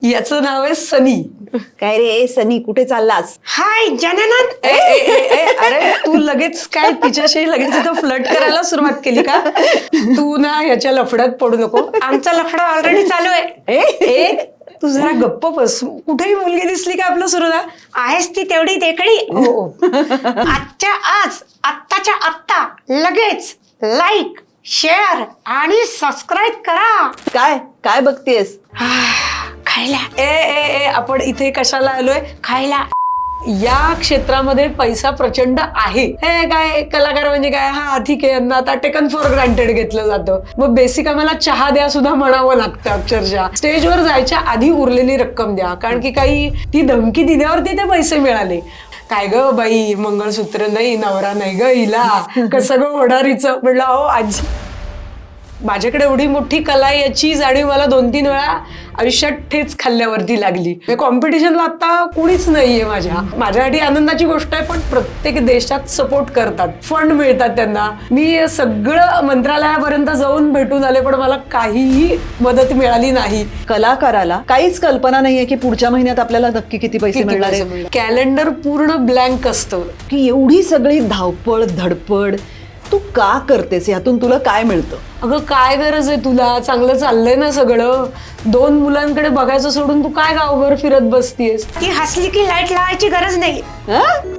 याचं नाव आहे सनी. काय रे सनी, कुठे चाललास? हाय जननन. अरे तू लगेच काय तिच्याशी लगेच इथं फ्लर्ट करायला सुरुवात केली का? तू ना याच्या लफड्यात पडू नको. आमचा लफडा ऑलरेडी चालू आहे. तू जरा गप्प बस. कुठेही मुलगी दिसली का आपलं सुरू ना आहेस ती तेवढी देखणी. हो. आजच्या आज, आत्ताच्या आत्ता लगेच लाईक, शेअर आणि सबस्क्राईब करा. काय काय बघतेस? खायला ए आपण इथे कशाला आलोय? खायला. या क्षेत्रामध्ये पैसा प्रचंड आहे. हे काय कलाकार म्हणजे काय, हा ठीक आहे, यांना आता टेकन फॉर ग्रांटेड घेतलं जातं. मग बेसिक आम्हाला चहा द्या सुद्धा म्हणावं लागतं. अक्षरशः स्टेजवर जायच्या आधी उरलेली रक्कम द्या, कारण की काही ती धमकी दिल्यावरती ते पैसे मिळाले. काय ग बाई, मंगळसूत्र नाही, नवरा नाही ग हिला, कसं ग होणार हिचं? म्हटलं अहो आजी, माझ्याकडे एवढी मोठी कला आहे याची जाणीव मला 2-3 वेळा आयुष्यात ठेच खाल्ल्यावरती लागली. कॉम्पिटिशनला आता कोणीच नाहीये माझ्यासाठी आनंदाची गोष्ट आहे. पण प्रत्येक देशात सपोर्ट करतात, फंड मिळतात त्यांना. मी सगळं मंत्रालयापर्यंत जाऊन भेटून आले, पण मला काहीही मदत मिळाली नाही. कलाकाराला काहीच कल्पना नाहीये की पुढच्या महिन्यात आपल्याला नक्की किती पैसे मिळणार आहे. कॅलेंडर पूर्ण ब्लँक असतं. की एवढी सगळी धावपळ धडपड तू का करतेस? यातून तुला काय मिळतं? अगं काय गरज आहे तुला? चांगलं चाललंय ना सगळं. 2 मुलांकडे बघायचं सोडून तू काय गावभर फिरत बसतीयस? ती हसली की लाईट लावायची गरज नाही. हं?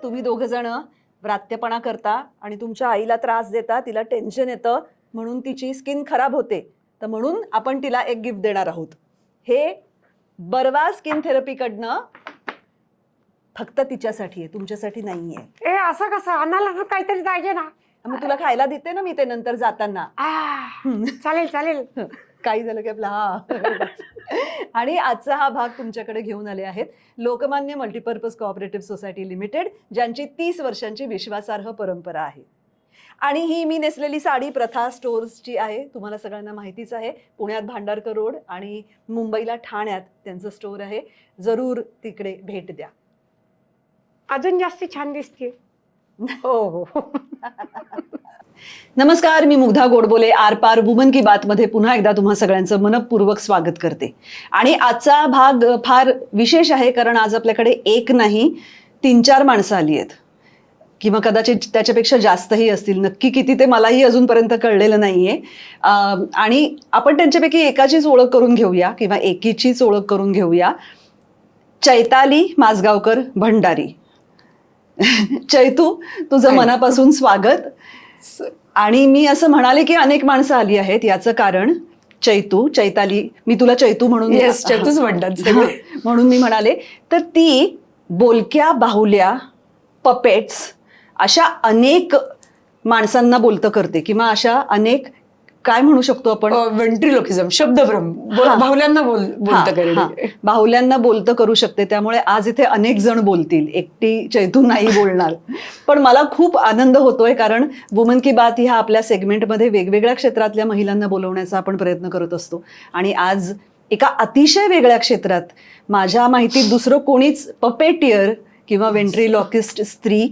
तुम्ही 2 जण व्रात्यपणा करता आणि तुमच्या आईला त्रास देता, तिला टेन्शन येतं म्हणून तिची स्किन खराब होते. तर म्हणून आपण तिला एक गिफ्ट देणार आहोत. हे बर्वा स्किन थेरपीकडनं फक्त तिच्यासाठी आहे, तुमच्यासाठी नाहीये. असं कसं? आणायला काहीतरी पाहिजे ना. मग तुला खायला देते ना मी ते नंतर जाताना. चालेल चालेल. काही झालं की आपला हा. आणि आजचा हा भाग तुमच्याकडे घेऊन आले आहेत Lokmanya multipurpose cooperative society limited, ज्यांची 30 वर्षांची विश्वासार्ह परंपरा आहे. आणि ही मी नेसलेली साडी प्रथा स्टोर्सची आहे. तुम्हाला सगळ्यांना माहितीच आहे. पुण्यात भांडारकर रोड आणि मुंबईला ठाण्यात त्यांचं स्टोर आहे. जरूर तिकडे भेट द्या. अजून जास्त छान दिसते. हो. नमस्कार, मी मुग्धा गोडबोले आरपार वुमन की बात मध्ये पुन्हा एकदा तुम्हा सगळ्यांचं मनपूर्वक स्वागत करते. आणि आजचा भाग फार विशेष आहे, कारण आज आपल्याकडे एक नाही 3-4 माणसं आली आहेत, किंवा कदाचित त्याच्यापेक्षा जास्तही असतील. नक्की किती ते मलाही अजूनपर्यंत कळलेलं नाहीये. आणि आपण त्यांच्यापैकी एकाचीच ओळख करून घेऊया, किंवा एकीचीच ओळख करून घेऊया. चैताली माजगावकर भंडारी. चैतू, तुझं मनापासून स्वागत. आणि मी असं म्हणाले की अनेक माणसं आली आहेत, याचं कारण चैताली, मी तुला चैतू म्हणून चैतूच म्हणतात म्हणून मी म्हणाले. तर ती बोलक्या बाहुल्या पपेट्स अशा अनेक माणसांना बोलतं करते, किंवा अशा अनेक काय म्हणू शकतो आपण, व्हेंट्रिलोकिझम, शब्दभ्रम, बाहुल्यांना बोलतं करणे. बाहुल्यांना बोलतं करू शकते. त्यामुळे आज इथे अनेक जण बोलतील, एकटी चैतू नाही बोलणार. पण मला खूप आनंद होतोय, कारण वुमन की बात ह्या आपल्या सेगमेंटमध्ये वेगवेगळ्या क्षेत्रातल्या महिलांना बोलवण्याचा आपण प्रयत्न करत असतो. आणि आज एका अतिशय वेगळ्या क्षेत्रात, माझ्या माहितीत दुसरं कोणीच पपेटियर किंवा व्हेंट्रिलॉकिस्ट स्त्री,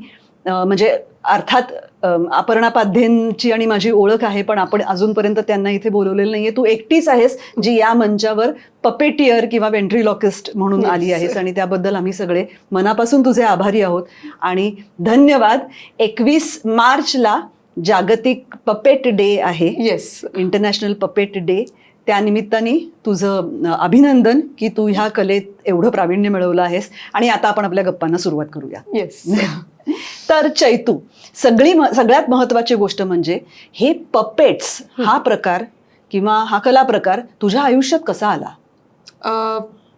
म्हणजे अर्थात अपर्णा पाध्येंची आणि माझी ओळख आहे, पण आपण अजूनपर्यंत त्यांना इथे बोलवलेलं नाहीये. तू एकटीच आहेस जी या मंचावर पपेटियर किंवा व्हेंट्रिलॉकिस्ट म्हणून आली आहेस, आणि त्याबद्दल आम्ही सगळे मनापासून तुझे आभारी आहोत आणि धन्यवाद. 21 मार्चला जागतिक पपेट डे आहे. Yes, international puppet day. त्यानिमित्ताने तुझं अभिनंदन की तू ह्या कलेत एवढं प्रावीण्य मिळवलं आहेस. आणि आता आपण आपल्या गप्पांना सुरुवात करूया. येस. तर चैतू, सगळ्यात महत्वाची गोष्ट म्हणजे हे पपेट्स हा प्रकार किंवा हा कला प्रकार तुझ्या आयुष्यात कसा आला?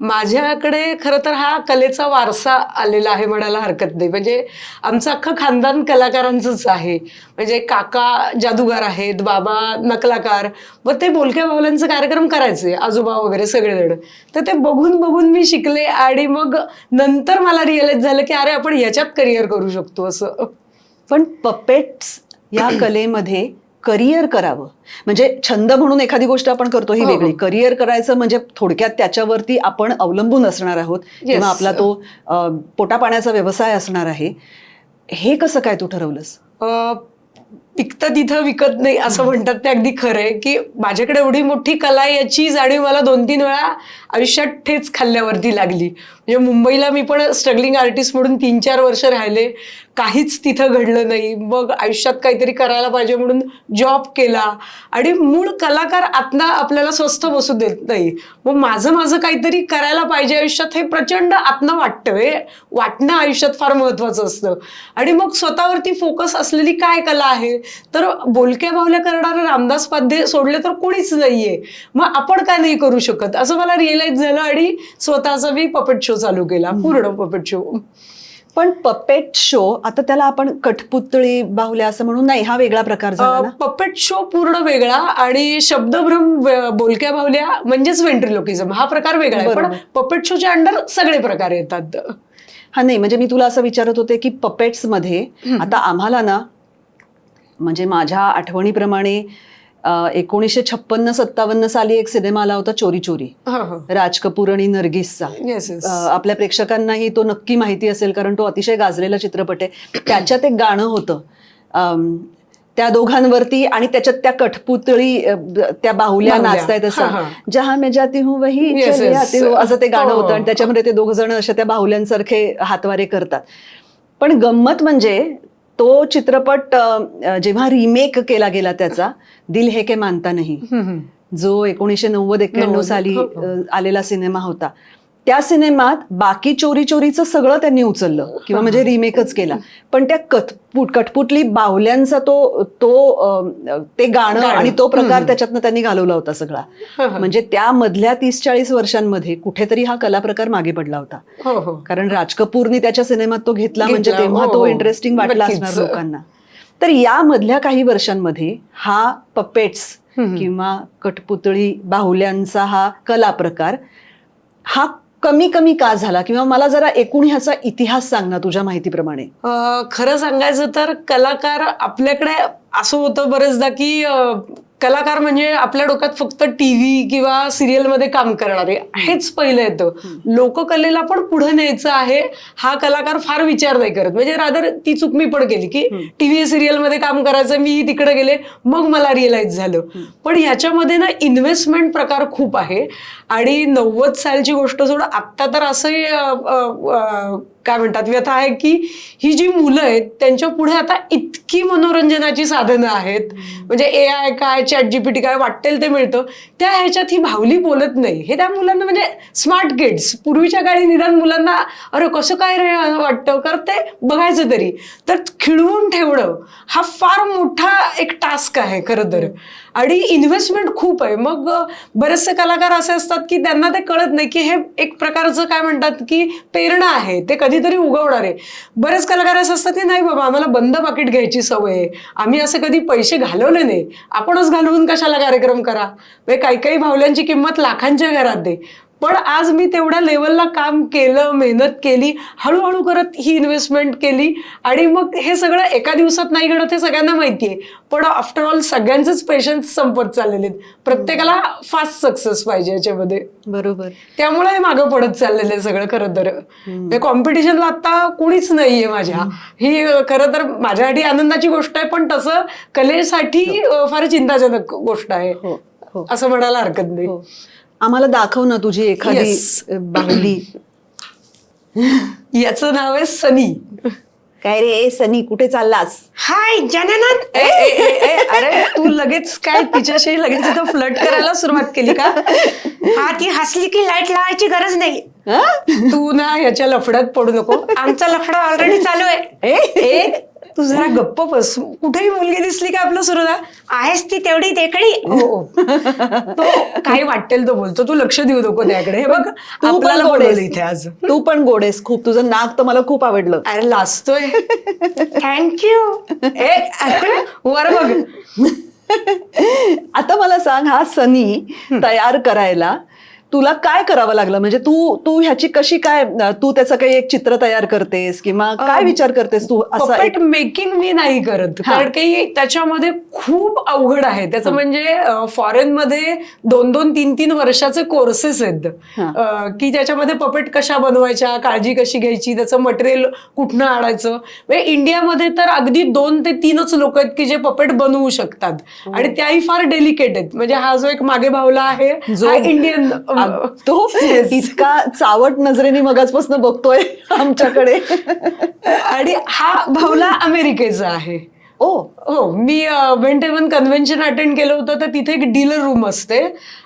माझ्याकडे खरं तर हा कलेचा वारसा आलेला आहे म्हणायला हरकत नाही. म्हणजे आमचं अख्खं खानदान कलाकारांचंच आहे. म्हणजे काका जादूगार आहेत, बाबा नकलाकार, मग ते बोलक्या बाहुल्यांचे कार्यक्रम करायचे, आजोबा वगैरे सगळेजण. तर ते बघून बघून मी शिकले, आणि मग नंतर मला रिअलाइज झालं की अरे आपण याच्यात करिअर करू शकतो असं. पण पपेट्स या कलेमध्ये करिअर करावं म्हणजे छंद म्हणून एखादी गोष्ट आपण करतो ही वेगळी, करिअर करायचं म्हणजे थोडक्यात त्याच्यावरती आपण अवलंबून असणार आहोत किंवा आपला तो पोटापाण्याचा व्यवसाय असणार आहे. हे कसं काय तू ठरवलंस? पिकतं तिथं विकत नाही असं म्हणतात ते अगदी खरं आहे, की माझ्याकडे एवढी मोठी कला आहे याची जाणीव मला 2-3 वेळा आयुष्यात ठेच खाल्ल्यावरती लागली. म्हणजे मुंबईला मी पण स्ट्रगलिंग आर्टिस्ट म्हणून 3-4 वर्ष राहिले, काहीच तिथं घडलं नाही. मग आयुष्यात काहीतरी करायला पाहिजे म्हणून जॉब केला आणि मूळ कलाकार आत्ता आपल्याला स्वस्थ बसू देत नाही. मग माझं काहीतरी करायला पाहिजे आयुष्यात हे प्रचंड आत्ता वाटतं. हे वाटणं आयुष्यात फार महत्वाचं असतं. आणि मग स्वतःवरती फोकस असलेली काय कला आहे, तर बोलक्या बावल्या करणारे रामदास पाध्ये सोडले तर कोणीच नाहीये. मग आपण काय नाही करू शकत असं मला रिअलाइज झालं आणि स्वतःचा मी पपेट शो चालू केला, पूर्ण पपेट शो. पण पपेट शो आता त्याला आपण कठपुतळी बाहुल्या असं म्हणून नाही, हा वेगळा प्रकार झाला ना? पपेट शो पूर्ण वेगळा आणि शब्दभ्रम बोलक्या बाहुल्या म्हणजेच व्हेंट्रिलोकिझम हा प्रकार वेगळा आहे. पण पपेट शोच्या अंडर सगळे प्रकार येतात. हा नाही, म्हणजे मी तुला असं विचारत होते की पपेट्स मध्ये आता आम्हाला ना, म्हणजे माझ्या आठवणीप्रमाणे 1956-57 साली एक सिनेमा आला होता चोरी चोरी, राज कपूर आणि नर्गिसचा. आपल्या प्रेक्षकांनाही तो नक्की माहिती असेल कारण तो अतिशय गाजलेला चित्रपट आहे. त्याच्यात एक गाणं होतं त्या दोघांवरती आणि त्याच्यात त्या कठपुतळी त्या बाहुल्या नाचतायत असं, जहां मैं जाती हूं वही चले आती हूं असं ते गाणं होतं आणि त्याच्यामध्ये ते दोघ जण अशा त्या बाहुल्यांसारखे हातवारे करतात. पण गंमत म्हणजे तो चित्रपट जेव्हा रिमेक केला गेला त्याचा दिल है के मानता नहीं, जो 1990-91 साली आलेला सिनेमा होता, त्या सिनेमात बाकी चोरी चोरीचं सगळं त्यांनी उचललं किंवा म्हणजे रिमेकच केला. पण त्या कठपुतली बाहुल्यांचा ते गाणं आणि तो प्रकार त्याच्यातनं त्यांनी घालवला होता सगळा. म्हणजे त्या मधल्या 30-40 वर्षांमध्ये कुठेतरी हा कला प्रकार मागे पडला होता. कारण राज कपूरनी त्याच्या सिनेमात तो घेतला म्हणजे तेव्हा तो इंटरेस्टिंग वाटला असणार लोकांना. तर या मधल्या काही वर्षांमध्ये हा पपेट्स किंवा कठपुतळी बाहुल्यांचा हा कला प्रकार हा कमी का झाला, किंवा मला जरा एकूण ह्याचा इतिहास सांग ना तुझ्या माहितीप्रमाणे. खरं सांगायचं तर कलाकार आपल्याकडे असं होतं बरेचदा की कलाकार म्हणजे आपल्या डोक्यात फक्त टीव्ही किंवा सिरियल मध्ये काम करणारे हेच पहिलं येतं. लोककलेला पण पुढे न्यायचं आहे हा कलाकार फार विचार नाही करत. म्हणजे रादर ती चूक मी पण केली की टीव्ही सिरियल मध्ये काम करायचं, मी तिकडे गेले मग मला रिअलाइज झालं. पण ह्याच्यामध्ये ना इन्व्हेस्टमेंट प्रकार खूप आहे आणि 90 सालची गोष्ट सोड, आत्ता तर असंही काय म्हणतात व्यथा आहे की ही जी मुलं आहेत त्यांच्या पुढे आता इतकी मनोरंजनाची साधनं आहेत. म्हणजे AI काय, ChatGPT काय वाटेल ते मिळतं. त्या ह्याच्यात ही भावली बोलत नाही. हे त्या मुलांना म्हणजे स्मार्ट किड्स, पूर्वीच्या काळी निदान मुलांना अरे कसं काय रे वाटतं कर ते बघायचं तरी, तर खिळवून ठेवणं हा फार मोठा एक टास्क आहे खरं तर. आणि इन्व्हेस्टमेंट खूप आहे. मग बरेचसे कलाकार असे असतात की त्यांना ते कळत नाही की हे एक प्रकारचं काय म्हणतात की पेरणं आहे, ते कधीतरी उगवणार आहे. बरेच कलाकार असे असतात की नाही बाबा आम्हाला बंद पाकिट घ्यायची सवय आहे, आम्ही असे कधी पैसे घालवले नाही, आपणच घालवून कशाला कार्यक्रम करा. काही भावल्यांची किंमत लाखांच्या घरात आहे. पण आज मी तेवढ्या लेवलला काम केलं, मेहनत केली, हळूहळू करत ही इन्व्हेस्टमेंट केली आणि मग हे सगळं एका दिवसात नाही घडत हे सगळ्यांना माहितीये. पण आफ्टर ऑल सगळ्यांचेच पेशन्स संपत चाललेले आहेत. प्रत्येकाला फास्ट सक्सेस पाहिजे याच्यामध्ये. बरोबर. त्यामुळे हे मागं पडत चाललेलं आहे सगळं खरं तर. कॉम्पिटिशनला आता कोणीच नाहीये माझ्या. ही खरं तर माझ्यासाठी आनंदाची गोष्ट आहे, पण तसं कलेसाठी फार चिंताजनक गोष्ट आहे असं म्हणायला हरकत नाही. आम्हाला दाखव ना तुझी एखादी बाहुली. याचं नाव आहे सनी. काय रे सनी, कुठे चाललास? हाय जननन. अरे तू लगेच काय तिच्याशी लगेच फ्लर्ट करायला सुरुवात केली का? हा, ती हसली की लाईट लावायची गरज नाही. तू ना ह्याच्या लफड्यात पडू नको. आमचा लफडा ऑलरेडी चालू आहे. तू जरा गप्प बस. कुठेही मुलगी दिसली का आपलं सुरू आहेस ती तेवढी देखणी. हो, तो काही वाटेल तो बोलतो, तू लक्ष देऊ नको त्याकडे. हे बघ आपल्याला बोलवलं इथे आज. तू पण गोडेस खूप, तुझं नाक तर मला खूप आवडलं. अरे लाजतोय. थँक्यू. वर बघ. आता मला सांग, हा सनी तयार करायला तुला काय करावं लागलं म्हणजे तू ह्याची कशी काय तू त्याचं काही एक चित्र तयार करतेस किंवा काय विचार करतेस तू असं पपेट मेकिंग मी नाही करत, कारण की त्याच्यामध्ये खूप अवघड आहे त्याचं. म्हणजे फॉरेन मध्ये 2-2, 3-3 वर्षाचे कोर्सेस आहेत की त्याच्यामध्ये पपेट कशा बनवायच्या, काळजी कशी घ्यायची, त्याचं मटेरियल कुठनं आणायचं. म्हणजे इंडियामध्ये तर अगदी 2 ते 3च लोक आहेत की जे पपेट बनवू शकतात आणि त्याही फार डेलिकेट आहेत. म्हणजे हा जो एक मागे भावला आहे हा इंडियन, तो इतका चावट नजरेने मगाचपासून बघतोय आमच्याकडे. आणि हा भावला अमेरिकेचा आहे. हो, मी वेंटेवन कन्व्हेन्शन अटेंड केलं होतं, तर तिथे एक डीलर रूम असते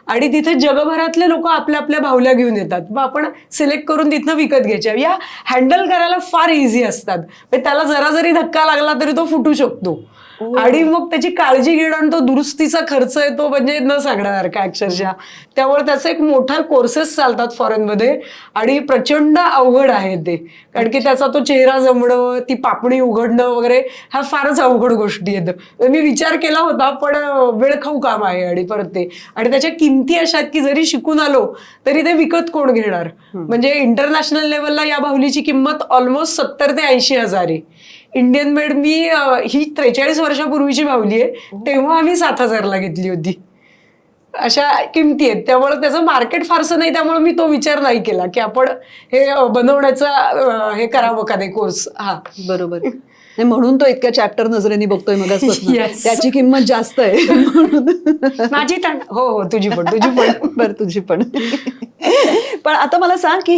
आणि तिथे जगभरातले लोक आपल्या आपल्या भावल्या घेऊन येतात. मग आपण सिलेक्ट करून तिथनं विकत घ्यायच्या. या हँडल करायला फार इझी असतात. त्याला जरा जरी धक्का लागला तरी तो फुटू शकतो आणि मग त्याची काळजी घेणं आणि तो दुरुस्तीचा खर्च आहे तो म्हणजे न सांगण्यासारखा अक्षरशः. त्यामुळे त्याचे एक मोठा कोर्सेस चालतात फॉरेनमध्ये आणि प्रचंड अवघड आहे ते, कारण की त्याचा तो चेहरा जमणं, ती पापणी उघडणं वगैरे ह्या फारच अवघड गोष्टी आहेत. मी विचार केला होता पण वेळखाऊ काम आहे आणि परत ते, आणि त्याच्या किमती अशा आहेत की जरी शिकून आलो तरी ते विकत कोण घेणार. म्हणजे इंटरनॅशनल लेवलला या बाहुलीची किंमत ऑलमोस्ट 70 ते 80 हजार आहे. इंडियन मेड मी ही 43 वर्षापूर्वीची बाहुली आहे, तेव्हा आम्ही 7,000ला घेतली होती. अशा किमती आहेत. त्यामुळे त्याचं मार्केट फारसं नाही, त्यामुळे मी तो विचार नाही केला की आपण हे बनवण्याचा हे करावं का नाही कोर्स. हा, बरोबर. म्हणून तो इतक्या चॅप्टर नजरेने बघतोय मगाचपासून. Yes. त्याची किंमत जास्त आहे म्हणून. माझी तर हो, तुझी पण बरं, तुझी पण. पण आता मला सांग की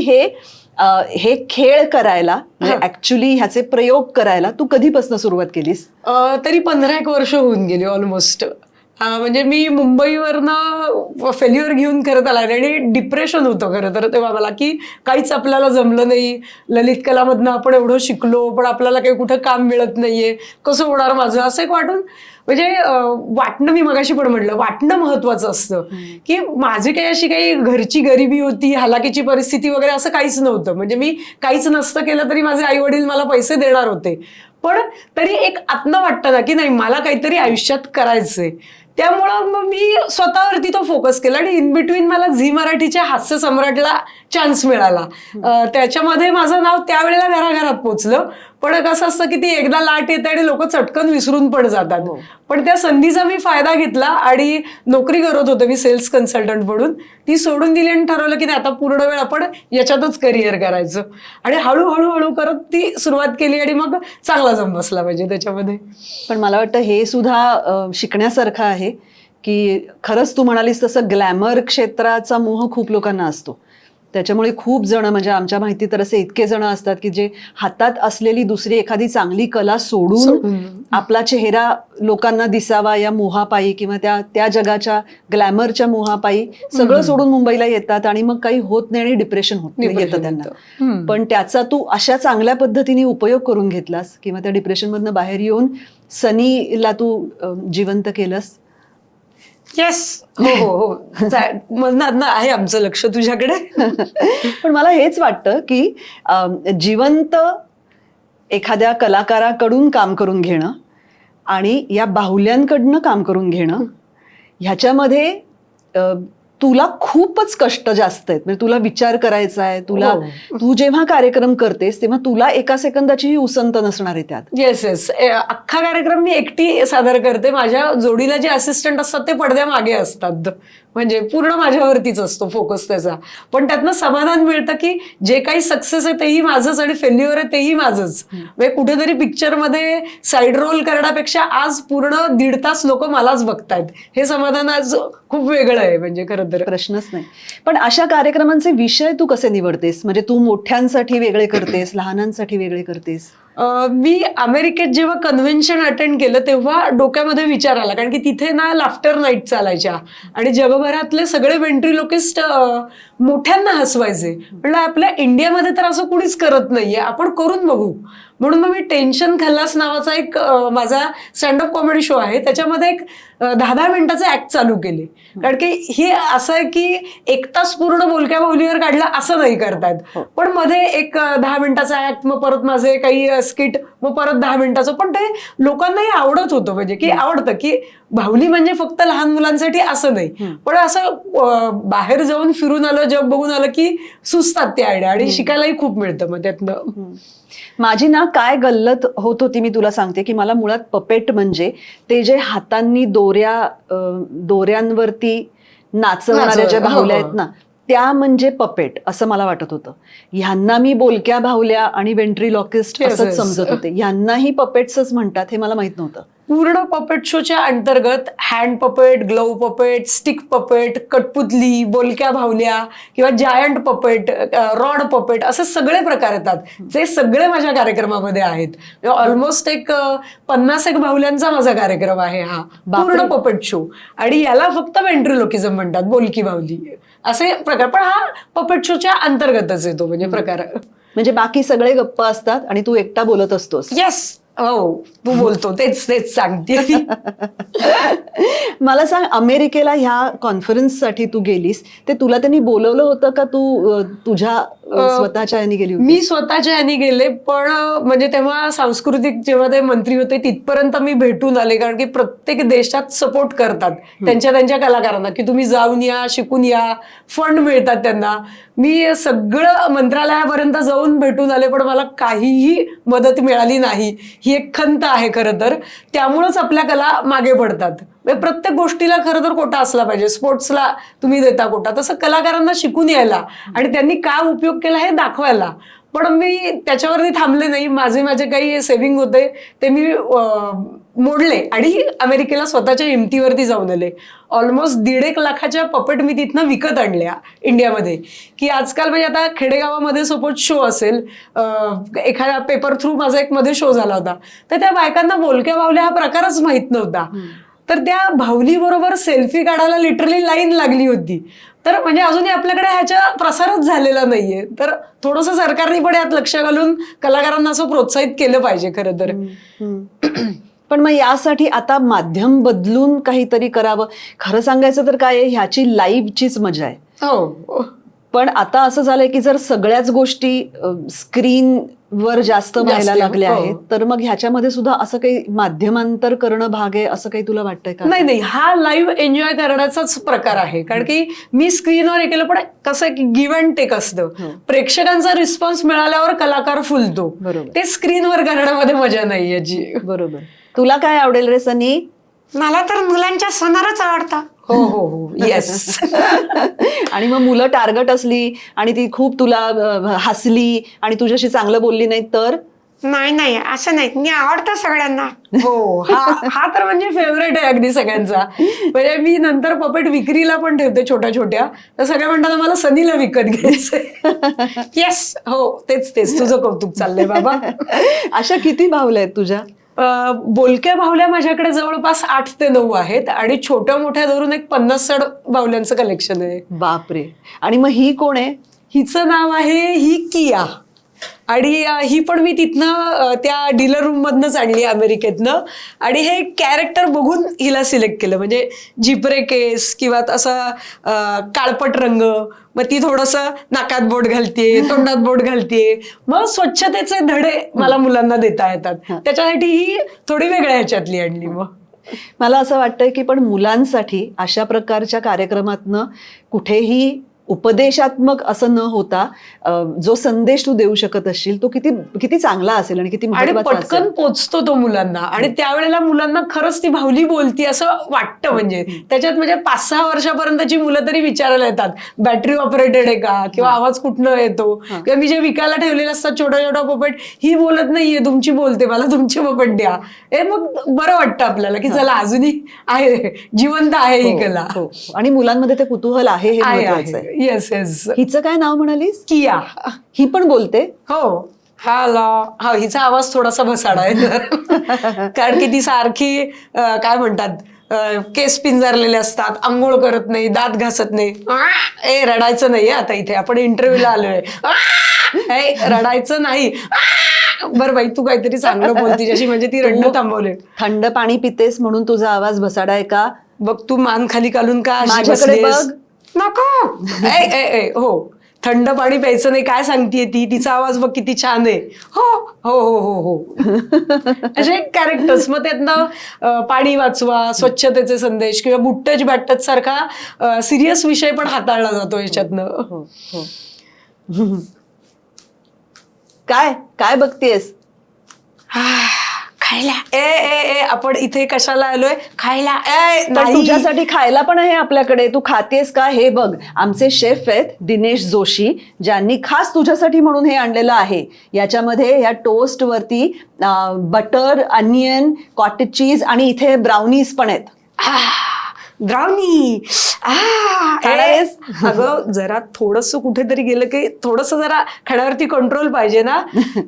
हे खेळ करायला ऍक्च्युली ह्याचे प्रयोग करायला तू कधीपासून सुरुवात केलीस? तरी 15-1 वर्ष होऊन गेली ऑलमोस्ट. म्हणजे मी मुंबईवरनं फेल्युअर घेऊन करत आला आणि डिप्रेशन होतं खरं तर तेव्हा मला, की काहीच आपल्याला जमलं नाही. ललित कलामधनं आपण एवढं शिकलो पण आपल्याला काही कुठं काम मिळत नाहीये, कसं होणार माझं, असं एक वाटून. म्हणजे वाटणं, मी मगाशी पण म्हटलं, वाटणं महत्वाचं असतं. की माझी काही अशी काही घरची गरिबी होती, हालाकीची परिस्थिती वगैरे असं काहीच नव्हतं. म्हणजे मी काहीच नसतं केलं तरी माझे आई वडील मला पैसे देणार होते, पण तरी एक आत्म वाटतं ना की नाही मला काहीतरी आयुष्यात करायचंय. त्यामुळं मग मी स्वतःवरती तो फोकस केला आणि इन बिटवीन मला झी मराठीच्या हास्य सम्राटला चान्स मिळाला. त्याच्यामध्ये माझं नाव त्यावेळेला घराघरात पोचलं. पण कसं असतं की ती एकदा लाट येते आणि लोक चटकन विसरून पण जातात. पण त्या संधीचा मी फायदा घेतला आणि नोकरी करत होते मी सेल्स कन्सल्टंट म्हणून, ती सोडून दिली आणि ठरवलं की आता पूर्ण वेळ आपण याच्यातच करिअर करायचं. आणि हळूहळू करत ती सुरुवात केली आणि मग चांगला जम बसला म्हणजे त्याच्यामध्ये. पण मला वाटतं हे सुद्धा शिकण्यासारखं आहे की खरंच तू म्हणालीस तसं ग्लॅमर क्षेत्राचा मोह खूप लोकांना असतो. त्याच्यामुळे खूप जण, म्हणजे आमच्या माहिती तर असे इतके जण असतात की जे हातात असलेली दुसरी एखादी चांगली कला सोडून आपला चेहरा लोकांना दिसावा या मोहापायी किंवा त्या जगाच्या ग्लॅमरच्या मोहापायी सगळं सोडून मुंबईला येतात आणि मग काही होत नाही आणि डिप्रेशन येतं त्यांना. पण त्याचा तू अशा चांगल्या पद्धतीने उपयोग करून घेतलास किंवा त्या डिप्रेशनमधनं बाहेर येऊन सनीला तू जिवंत केलंस. येस. हो, आहे आमचं लक्ष तुझ्याकडे. पण मला हेच वाटतं की जिवंत एखाद्या कलाकाराकडून काम करून घेणं आणि या बाहुल्यांकडनं काम करून घेणं ह्याच्यामध्ये तुला खूपच कष्ट जास्त आहेत. म्हणजे तुला विचार करायचा आहे, तू जेव्हा कार्यक्रम करतेस तेव्हा तुला एका सेकंदाचीही उसंत नसणार आहे त्यात. येस. अख्खा कार्यक्रम मी एकटी सादर करते. माझ्या जोडीला जे असिस्टंट असतात ते पडद्या मागे असतात. म्हणजे पूर्ण माझ्यावरतीच असतो फोकस त्याचा. पण त्यातनं समाधान मिळतं की जे काही सक्सेस आहे तेही माझंच आणि फेल्युअर आहे तेही माझंच. म्हणजे कुठेतरी पिक्चरमध्ये साईड रोल करण्यापेक्षा आज पूर्ण 1.5 तास लोक मलाच बघतायत, हे समाधान आज खूप वेगळं आहे. म्हणजे खरं तर प्रश्नच नाही. पण अशा कार्यक्रमांचे विषय तू कसे निवडतेस? म्हणजे तू मोठ्यांसाठी वेगळे करतेस, लहानांसाठी वेगळे करतेस? मी अमेरिकेत जेव्हा कन्व्हेन्शन अटेंड केलं तेव्हा डोक्यामध्ये विचार आला, कारण की तिथे ना लाफ्टर नाईट चालायच्या आणि जगभरातले सगळे वेंट्रीलोकिस्ट मोठ्यांना हसवायचे. म्हणलं आपल्या इंडियामध्ये तर असं कुणीच करत नाहीये, आपण करून बघू. म्हणून मग मी टेन्शन खल्लास नावाचा एक माझा स्टँडअप कॉमेडी शो आहे, त्याच्यामध्ये एक 10-10 मिनिटाचे ऍक्ट चालू केले. कारण की हे असं आहे की 1 तास पूर्ण बोलक्या बोलीवर काढला असं नाही करतायत, पण मध्ये एक 10 मिनिटाचा ऍक्ट, मग परत माझे काही स्किट, मग परत 10 मिनिटाचं. पण ते लोकांनाही आवडत होतं, म्हणजे की आवडतं की बाहुली म्हणजे फक्त लहान मुलांसाठी असं नाही, पण असं बाहेर जाऊन फिरून आलं, जग बघून आलं की सुचतात ते आयडिया आणि शिकायलाही खूप मिळतं मग त्यातनं. माझी ना काय गल्लत होत होती मी तुला सांगते, की मला मुळात पपेट म्हणजे ते जे हातांनी दोऱ्यांवरती नाचवणाऱ्या ज्या बाहुल्या आहेत ना, त्या म्हणजे पपेट असं मला वाटत होतं. ह्यांना मी बोलक्या बाहुल्या आणि वेंट्रीलॉकिस्ट असंच समजत होते. ह्यांनाही पपेट्सच म्हणतात हे मला माहित नव्हतं. पूर्ण पपेट शोच्या अंतर्गत hand puppet, glove puppet, stick puppet, कटपुतली, बोलक्या भावल्या किंवा जायंट पपेट, रॉड पपेट, असे सगळे प्रकार येतात. जे सगळे माझ्या कार्यक्रमामध्ये आहेत. ऑलमोस्ट एक 50 बाहुल्यांचा माझा कार्यक्रम आहे हा पूर्ण पपेट शो. आणि याला फक्त वेंट्रिलोकिझम म्हणतात, बोलकी बाहुली असे प्रकार. पण हा पपेट शोच्या अंतर्गतच येतो म्हणजे प्रकार. म्हणजे बाकी सगळे गप्प असतात आणि तू एकटा बोलत असतोस. येस, हो, तू बोलतो तेच सांगते. मला सांग, अमेरिकेला ह्या कॉन्फरन्ससाठी तू गेलीस, ते तुला त्यांनी बोलवलं होतं का तू तुझ्या स्वतःच्या ह्यानी गेली होती? मी स्वतःच्या ह्यानी गेले, पण म्हणजे तेव्हा सांस्कृतिक जेव्हा ते मंत्री होते तिथपर्यंत मी भेटून आले. कारण की प्रत्येक देशात सपोर्ट करतात त्यांच्या कलाकारांना, की तुम्ही जाऊन या, शिकून या, फंड मिळतात त्यांना. मी सगळं मंत्रालयापर्यंत जाऊन भेटून आले, पण मला काहीही मदत मिळाली नाही. ही एक खंत आहे खरं तर. त्यामुळंच आपल्या कला मागे पडतात. प्रत्येक गोष्टीला खरं तर कोटा असला पाहिजे. स्पोर्ट्सला तुम्ही देता कोटा, तसं कलाकारांना शिकून यायला आणि त्यांनी काय उपयोग केला हे दाखवायला. पण मी त्याच्यावरती थांबले नाही. माझे काही सेव्हिंग होते ते मी मोडले आणि अमेरिकेला स्वतःच्या हिमतीवरती जाऊन आले. ऑलमोस्ट 1.5 लाखाच्या पपेट मी तिथनं विकत आणल्या इंडियामध्ये. की आजकाल म्हणजे आता खेडेगावामध्ये सपोज शो असेल, एखाद्या पेपर थ्रू माझा एक मध्ये शो झाला होता, तर त्या बायकांना बोलक्या बाहुल्या हा प्रकारच माहित नव्हता. तर त्या बाहुली बरोबर सेल्फी काढायला लिटरली लाईन लागली होती. तर म्हणजे अजूनही आपल्याकडे ह्याचा प्रसारच झालेला नाहीये. तर थोडंसं सरकारने पण यात लक्ष घालून कलाकारांना असं प्रोत्साहित केलं पाहिजे खरं तर. पण मग यासाठी आता माध्यम बदलून काहीतरी करावं. खरं सांगायचं तर काय आहे, ह्याची लाईव्हचीच मजा आहे. हो, पण आता असं झालंय की जर सगळ्याच गोष्टी स्क्रीनवर जास्त व्हायला लागल्या आहेत, तर मग ह्याच्यामध्ये सुद्धा असं काही माध्यमांतर करणं भाग आहे असं काही तुला वाटतंय का? नाही, हा लाईव्ह एन्जॉय करण्याचाच प्रकार आहे. कारण की मी स्क्रीनवर हे केलं, पण कसं आहे की गिव्ह अँड टेक असतं. प्रेक्षकांचा रिस्पॉन्स मिळाल्यावर कलाकार फुलतो. ते स्क्रीनवर करण्यामध्ये मजा नाही याची. बरोबर. तुला काय आवडेल रे सनी? मला तर मुलांच्या सोनारच आवडतं. हो, येस. आणि मग मुलं टार्गेट असली आणि ती खूप तुला हसली आणि तुझ्याशी चांगलं बोलली नाही तर? नाही, असं नाही. मी आवडतं सगळ्यांना. हो, हा तर म्हणजे फेवरेट आहे अगदी सगळ्यांचा. म्हणजे मी नंतर पपेट विक्रीला पण ठेवते छोट्या. तर सगळे म्हणतात मला सनीला विकत घ्यायचंय. येस, हो, तेच तुझं कौतुक चाललंय बाबा. अशा किती बाहुल्या आहेत तुझ्या? बोलक्या बाहुल्या माझ्याकडे जवळपास 8 ते 9 आहेत आणि छोट्या मोठ्या धरून एक 50-60 बाहुल्यांचं कलेक्शन आहे. बापरे. आणि मग ही कोण आहे? हिचं नाव आहे किया. आणि ही पण मी तिथनं त्या डीलर रूम मधनच आणली अमेरिकेतनं. आणि हे कॅरेक्टर बघून हिला सिलेक्ट केलं. म्हणजे जिपरे केस किंवा असा काळपट रंग, मग ती थोडंसं नाकात बोट घालतीये, तोंडात बोट घालतीये. मग स्वच्छतेचे धडे मला मुलांना देता येतात. त्याच्यासाठी ही थोडी वेगळ्या ह्याच्यातली आणली. मग मला असं वाटतंय की पण मुलांसाठी अशा प्रकारच्या कार्यक्रमातनं कुठेही उपदेशात्मक असं न होता जो संदेश तू देऊ शकत असशील तो किती चांगला असेल आणि किती महत्त्वाचा असेल. पटकन पोचतो तो मुलांना. आणि त्यावेळेला मुलांना खरंच ती बाहुली बोलती असं वाटतं. म्हणजे त्याच्यात म्हणजे 5-6 वर्षापर्यंतची मुलं तरी विचारायला येतात, बॅटरी ऑपरेटेड आहे का, किंवा आवाज कुठनं येतो. किंवा मी जे विकायला ठेवलेले असतात छोटा पपेट, ही बोलत नाहीये, तुमची बोलते, मला तुमची पपेट द्या. हे मग बरं वाटतं आपल्याला की चला अजूनही आहे, जिवंत आहे ही कला. आणि मुलांमध्ये ते कुतूहल आहे हे महत्त्वाचं आहे. येस. हिचं काय नाव म्हणालीस? किया. ही पण बोलते? हो. हिचा आवाज थोडासा भसाडा आहे. कारण की ती सारखी काय म्हणतात केस पिंजारलेले असतात, आंघोळ करत नाही, दात घासत नाही. रडायचं नाही आता, इथे आपण इंटरव्ह्यूला आलोय. रडायचं नाही. बरं बाई, तू काहीतरी चांगलं बोलती जशी, म्हणजे ती रडणं थांबवले. थंड पाणी पितेस म्हणून तुझा आवाज भसाडा आहे का? बघ तू मान खाली घालून का अशी माझ्याकडे बसलीयस? बघ. नको. हो, थंड पाणी प्यायचं नाही काय सांगतेय ती? तिचा आवाज बघ किती छान आहे. हो हो हो हो हो. असे कॅरेक्टर्स. मग त्यातनं पाणी वाचवा, स्वच्छतेचे संदेश किंवा बुट्टच बॅटच सारखा सिरियस विषय पण हाताळला जातो याच्यातनं. हो हो. काय काय बघतेस? खायला. ए आपण इथे कशाला आलोय? खायला. पण नाही. तुझ्यासाठी खायला पण आहे आपल्याकडे. तू खातेस का हे बघ. आमचे शेफ आहेत दिनेश जोशी, ज्यांनी खास तुझ्यासाठी म्हणून हे आणलेलं आहे. याच्यामध्ये या टोस्ट वरती बटर, अनियन, कॉटेज चीज आणि इथे ब्राउनीज पण आहेत. ब्राउनी. खाणार आहेस? अगं जरा थोडस कुठेतरी गेलं की थोडस जरा खाण्यावरती कंट्रोल पाहिजे ना.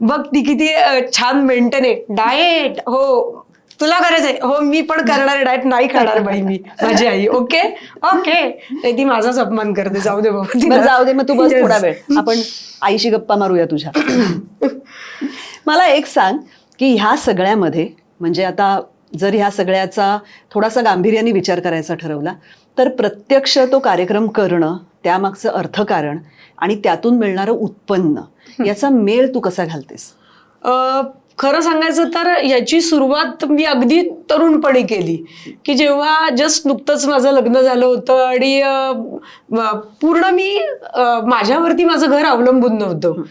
बघ ती किती छान मेंटेन आहे. डाएट. हो, तुला करायचंय? हो, मी पण करणार आहे डाएट. नाही खाणार बाई मी, माझी आई. Okay okay. ती माझाच अपमान करते. जाऊ दे बाबा. बरं, जाऊ दे. मग तू बस Yes. थोडा वेळ, आपण आईशी गप्पा मारूया तुझ्या. मला एक सांग की ह्या सगळ्यामध्ये, म्हणजे आता जर ह्या सगळ्याचा थोडासा गांभीर्याने विचार करायचा ठरवला तर प्रत्यक्ष तो कार्यक्रम करणं, त्यामागचं अर्थकारण आणि त्यातून मिळणारं उत्पन्न, याचा मेळ तू कसा घालतेस? खरं सांगायचं तर याची सुरुवात मी अगदी तरुणपणी केली, की जेव्हा जस्ट नुकतंच माझं लग्न झालं होतं आणि पूर्ण मी माझ्यावरती माझं घर अवलंबून नव्हतं.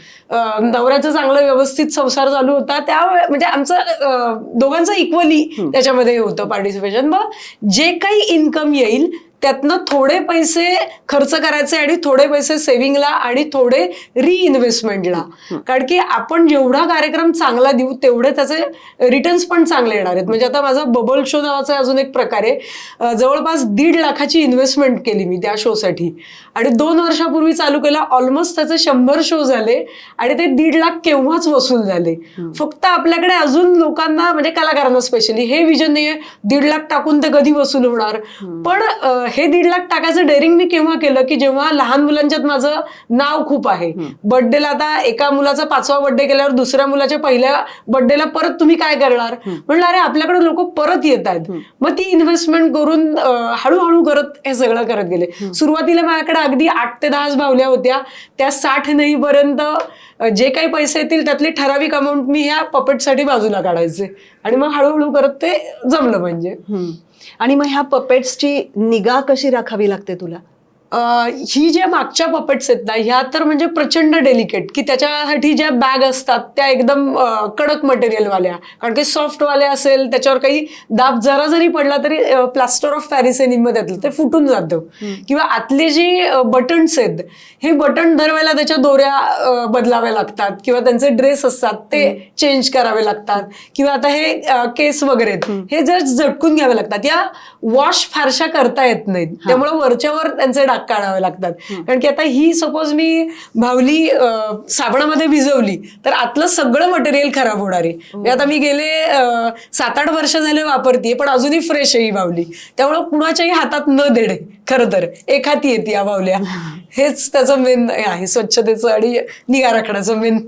नवऱ्याचा चांगला व्यवस्थित संसार चालू होता त्यावेळे, म्हणजे आमचं दोघांचं इक्वली त्याच्यामध्ये होतं पार्टिसिपेशन. मग जे काही इन्कम येईल त्यातनं थोडे पैसे खर्च करायचे आणि थोडे पैसे सेव्हिंगला आणि थोडे रिइन्व्हेस्टमेंटला. कारण की आपण जेवढा कार्यक्रम चांगला देऊ तेवढे त्याचे रिटर्न्स पण चांगले येणार आहेत. म्हणजे आता माझा बबल शो नावाचा अजून एक प्रकार आहे. जवळपास 1.5 लाखाची इन्व्हेस्टमेंट केली मी त्या शोसाठी आणि 2 वर्षापूर्वी चालू केला. ऑलमोस्ट त्याचे 100 शो झाले आणि ते 1.5 लाख केव्हाच वसूल झाले. फक्त आपल्याकडे अजून लोकांना, म्हणजे कलाकारांना स्पेशली हे विजन नाहीये 1.5 लाख टाकून ते कधी वसूल होणार. पण हे 1.5 लाख टाकायचं डेअरिंग मी केव्हा केलं की जेव्हा लहान मुलांच्यात माझं नाव खूप आहे. बर्थडेला आता एका मुलाचा 5वा बर्थडे केल्यावर दुसऱ्या मुलाच्या पहिल्या बर्थडेला परत तुम्ही काय करणार? म्हणलं अरे आपल्याकडे लोक परत येत आहेत. मग ती इन्व्हेस्टमेंट करून हळूहळू करत हे सगळं करत गेले. सुरुवातीला माझ्याकडे अगदी 8 ते 10 बाहुल्या होत्या. त्या 60 नाही पर्यंत जे काही पैसे येतील त्यातली ठराविक अमाऊंट मी ह्या पपेटसाठी बाजूला काढायचे आणि मग हळूहळू करत ते जमलं. म्हणजे आणि मग ह्या पपेट्सची निगा कशी राखावी लागते तुला? ही ज्या मागच्या पपेट्स आहेत ना, ह्या तर म्हणजे प्रचंड डेलिकेट, की त्याच्यासाठी ज्या बॅग असतात त्या एकदम कडक मटेरियलवाल्या. कारण की सॉफ्टवाल्या असेल त्याच्यावर काही दाब जरा जरी पडला तरी प्लास्टर ऑफ पॅरिस आहे निम्मध्यातलं, ते फुटून जातं. किंवा आतले जे बटन्स आहेत हे बटन दरवेळेला त्याच्या दोऱ्या बदलाव्या लागतात किंवा त्यांचे ड्रेस असतात ते चेंज करावे लागतात. किंवा आता हे केस वगैरे हे जर झटकून घ्यावे लागतात. या वॉश फारशा करता येत नाहीत, त्यामुळे वरच्यावर त्यांचे डाग काढावे लागतात. कारण की आता ही सपोज मी भावली साबणामध्ये भिजवली तर आतलं सगळं मटेरियल खराब होणार आहे. आता मी गेले 7-8 वर्ष झाले वापरते पण अजूनही फ्रेश आहे ही भावली. त्यामुळे कुणाच्याही हातात न देणे, खरं तर एक हाती येते या भावल्या. हेच त्याचं मेन आहे स्वच्छतेचं आणि निगा राखण्याचं मेन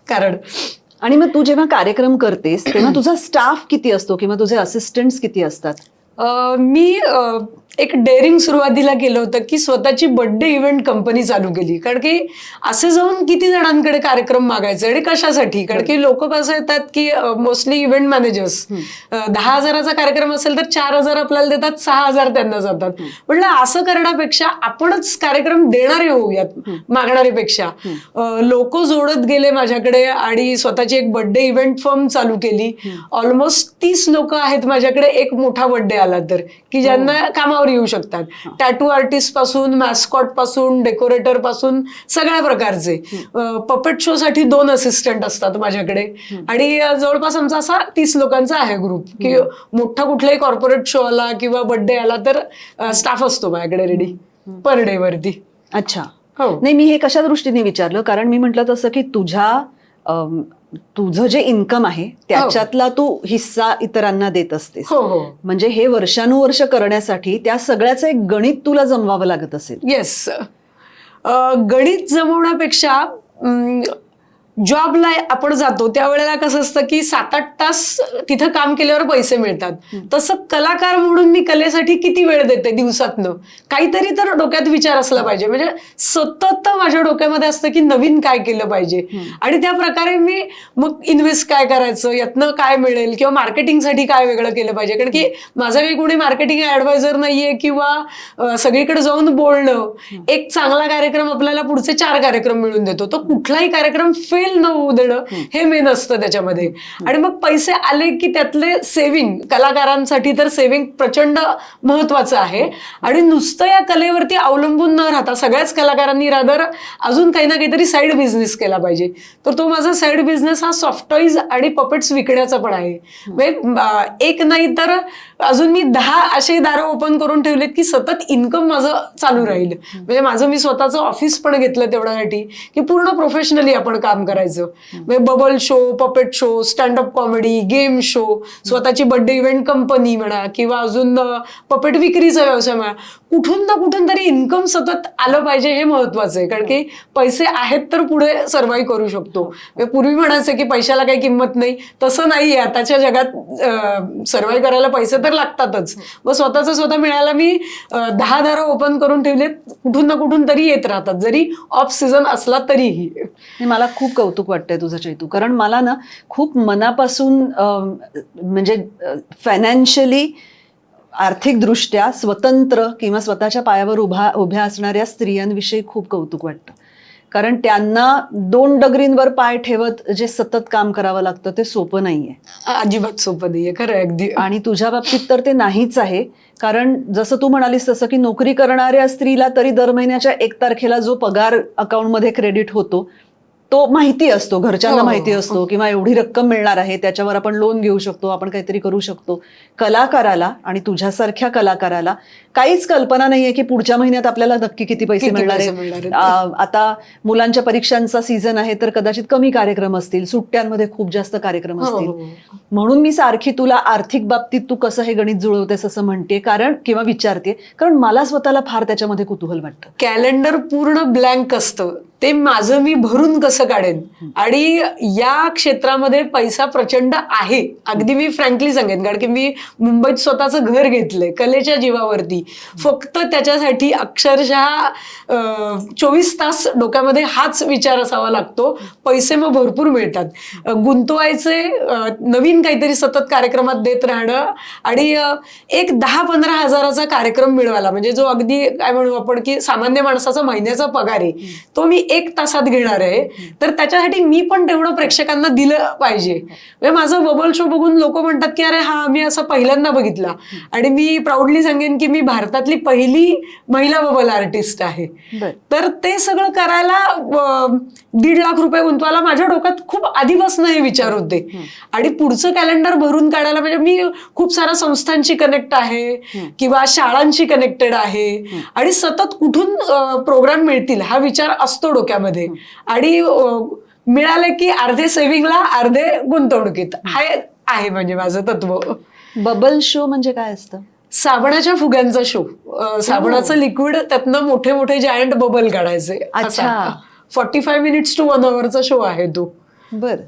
कारण. आणि मग तू जेव्हा कार्यक्रम करतेस तेव्हा तुझा स्टाफ किती असतो किंवा तुझे असिस्टंट्स किती असतात? मी एक डेअरिंग सुरुवातीला केलं होतं की स्वतःची बर्थडे इव्हेंट कंपनी चालू केली. कारण की असे जाऊन किती जणांकडे कार्यक्रम मागायचे आणि कशासाठी? कारण की लोक कसं येतात की मोस्टली इव्हेंट मॅनेजर्स 10,000चा कार्यक्रम असेल तर 4,000 आपल्याला देतात, 6,000 त्यांना जातात. म्हटलं असं करण्यापेक्षा आपणच कार्यक्रम देणारे होऊयात मागणाऱ्यापेक्षा. लोक जोडत गेले माझ्याकडे आणि स्वतःची एक बर्थडे इव्हेंट फर्म चालू केली. ऑलमोस्ट 30 लोक आहेत माझ्याकडे. एक मोठा बर्थडे आला तर की ज्यांना कामावर येऊ शकतात. टॅटू आर्टिस्ट पासून, मॅस्कॉट पासून, डेकोरेटर पासून सगळ्या प्रकारचे. पपेट शो साठी 2 असिस्टंट असतात माझ्याकडे आणि जवळपास आमचा असा 30 लोकांचा आहे ग्रुप. की मोठा कुठलाही कॉर्पोरेट शो आला किंवा बर्थडे आला तर स्टाफ असतो माझ्याकडे रेडी पर डे वरती. अच्छा. हो. नाही, मी हे कशा दृष्टीने विचारलं, कारण मी म्हटलं तसं की तुझ्या तुझं जे इन्कम आहे त्याच्यातला तू हिस्सा इतरांना देत असतेस. हो हो म्हणजे हे वर्षानुवर्ष करण्यासाठी त्या सगळ्याचं एक गणित तुला जमवावं लागत असेल. येस. गणित जमवण्यापेक्षा जॉबला आपण जातो त्यावेळेला कसं असतं की 7-8 तास तिथं काम केल्यावर पैसे मिळतात. तसं कलाकार म्हणून मी कलेसाठी किती वेळ देते दिवसातनं, काहीतरी तर डोक्यात विचार असला पाहिजे. म्हणजे सतत माझ्या डोक्यामध्ये असतं की नवीन काय केलं पाहिजे आणि त्या प्रकारे मी मग इन्व्हेस्ट काय करायचं, यातनं काय मिळेल किंवा मार्केटिंगसाठी काय वेगळं केलं पाहिजे. कारण की माझा काही कोणी मार्केटिंग ऍडवायझर नाहीये किंवा सगळीकडे जाऊन बोलणं. एक चांगला कार्यक्रम आपल्याला पुढचे 4 कार्यक्रम मिळून देतो, तो कुठलाही कार्यक्रम फेल न होऊ देणं हे मेन असतं त्याच्यामध्ये. आणि मग पैसे आले की त्यातले सेव्हिंग, कलाकारांसाठी तर सेव्हिंग प्रचंड महत्वाचं आहे. आणि नुसतं या कलेवरती अवलंबून न राहता सगळ्याच कलाकारांनी रादर अजून काही ना काहीतरी साईड बिझनेस केला पाहिजे. तर तो माझा साईड बिझनेस हा सॉफ्ट टॉईज आणि पपेट्स विकण्याचा पण आहे. म्हणजे एक नाही तर अजून मी 10 असे दारं ओपन करून ठेवलेत की सतत इन्कम माझं चालू राहील. म्हणजे माझं मी स्वतःचं ऑफिस पण घेतलं तेवढ्यासाठी की पूर्ण प्रोफेशनली आपण काम करायचं. म्हणजे bubble show, puppet show, stand up comedy, game show, स्वतःची बर्थडे इव्हेंट कंपनी म्हणा किंवा अजून पपेट विक्रीचा व्यवसाय म्हणा, कुठून ना कुठून तरी इन्कम सतत आलं पाहिजे हे महत्वाचं आहे. कारण की पैसे आहेत तर पुढे सर्व्हाइव्ह करू शकतो. पूर्वी म्हणायचं की पैशाला काही किंमत नाही, तसं नाहीये. आताच्या जगात सर्व्हाइव्ह करायला पैसे तर लागतातच. मग स्वतःच स्वतः मिळायला मी 10 दारं ओपन करून ठेवलेत, कुठून ना कुठून तरी येत राहतात, जरी ऑफ सीझन असला तरीही. मला खूप कौतुक वाटतंय तुझं चैतू, कारण मला ना खूप मनापासून म्हणजे फायनान्शियली आर्थिकदृष्ट्या स्वतंत्र किंवा स्वतःच्या पायावर उभ्या असणाऱ्या स्त्रियांविषयी खूप कौतुक वाटतं. कारण त्यांना 2 डगरींवर पाय ठेवत जे सतत काम करावं लागतं ते सोपं नाहीये, अजिबात सोपं नाहीये, खरं अगदी. आणि तुझ्या बाबतीत तर ते नाहीच आहे. कारण जसं तू म्हणालीस तसं की नोकरी करणाऱ्या स्त्रीला तरी दर महिन्याच्या 1 तारखेला जो पगार अकाउंटमध्ये क्रेडिट होतो तो माहिती असतो, घरच्यांना माहिती असतो, किंवा एवढी रक्कम मिळणार आहे, त्याच्यावर आपण लोन घेऊ शकतो, आपण काहीतरी करू शकतो. कलाकाराला आणि तुझ्यासारख्या कलाकाराला काहीच कल्पना नाहीये की पुढच्या महिन्यात आपल्याला नक्की किती पैसे मिळणार आहेत. आता मुलांच्या परीक्षांचा सीझन आहे तर कदाचित कमी कार्यक्रम असतील, सुट्ट्यांमध्ये खूप जास्त कार्यक्रम असतील. म्हणून मी सारखी तुला आर्थिक बाबतीत तू कसं हे गणित जुळवतेस असं म्हणते, कारण किंवा विचारते, कारण मला स्वतःला फार त्याच्यामध्ये कुतूहल वाटतं. कॅलेंडर पूर्ण ब्लँक असतं, ते माझं मी भरून कसं काढेन. आणि या क्षेत्रामध्ये पैसा प्रचंड आहे, अगदी मी फ्रँकली सांगेन. कारण की मी मुंबईत स्वतःचं घर घेतलंय कलेच्या जीवावरती. फक्त त्याच्यासाठी अक्षरशः 24 तास डोक्यामध्ये हाच विचार असावा लागतो. पैसे मग भरपूर मिळतात, गुंतवायचे, नवीन काहीतरी सतत कार्यक्रमात देत राहणं आणि एक 10-15 हजाराचा कार्यक्रम मिळवायला, म्हणजे जो अगदी काय म्हणू आपण की सामान्य माणसाचा महिन्याचा पगार आहे, तो मी 1 तासात घेणार आहे. तर त्याच्यासाठी मी पण तेवढं प्रेक्षकांना दिलं पाहिजे. म्हणजे माझं बबल शो बघून लोक म्हणतात की अरे हा मी असं पहिल्यांदा बघितला. आणि मी प्राऊडली सांगेन की मी भारतातली पहिली महिला बबल आर्टिस्ट आहे. तर ते सगळं करायला 1.5 लाख रुपये गुंतवायला माझ्या डोक्यात खूप आधीपासून हे विचार होते. आणि पुढचं कॅलेंडर भरून काढायला, म्हणजे मी खूप साऱ्या संस्थांशी कनेक्ट आहे किंवा शाळांशी कनेक्टेड आहे आणि सतत कुठून प्रोग्राम मिळतील हा विचार असतो डोक्यामध्ये. आणि मिळाले की अर्धे सेव्हिंगला अर्धे गुंतवणुकीत, हे आहे म्हणजे माझं तत्व. बबल शो म्हणजे काय असतं? साबणाच्या फुग्यांचा शो, साबणाचं लिक्विड, त्यातनं मोठे मोठे जायंट बबल काढायचे. अच्छा. 45 मिनिट्स to 1 hourचा शो आहे तो. बरं.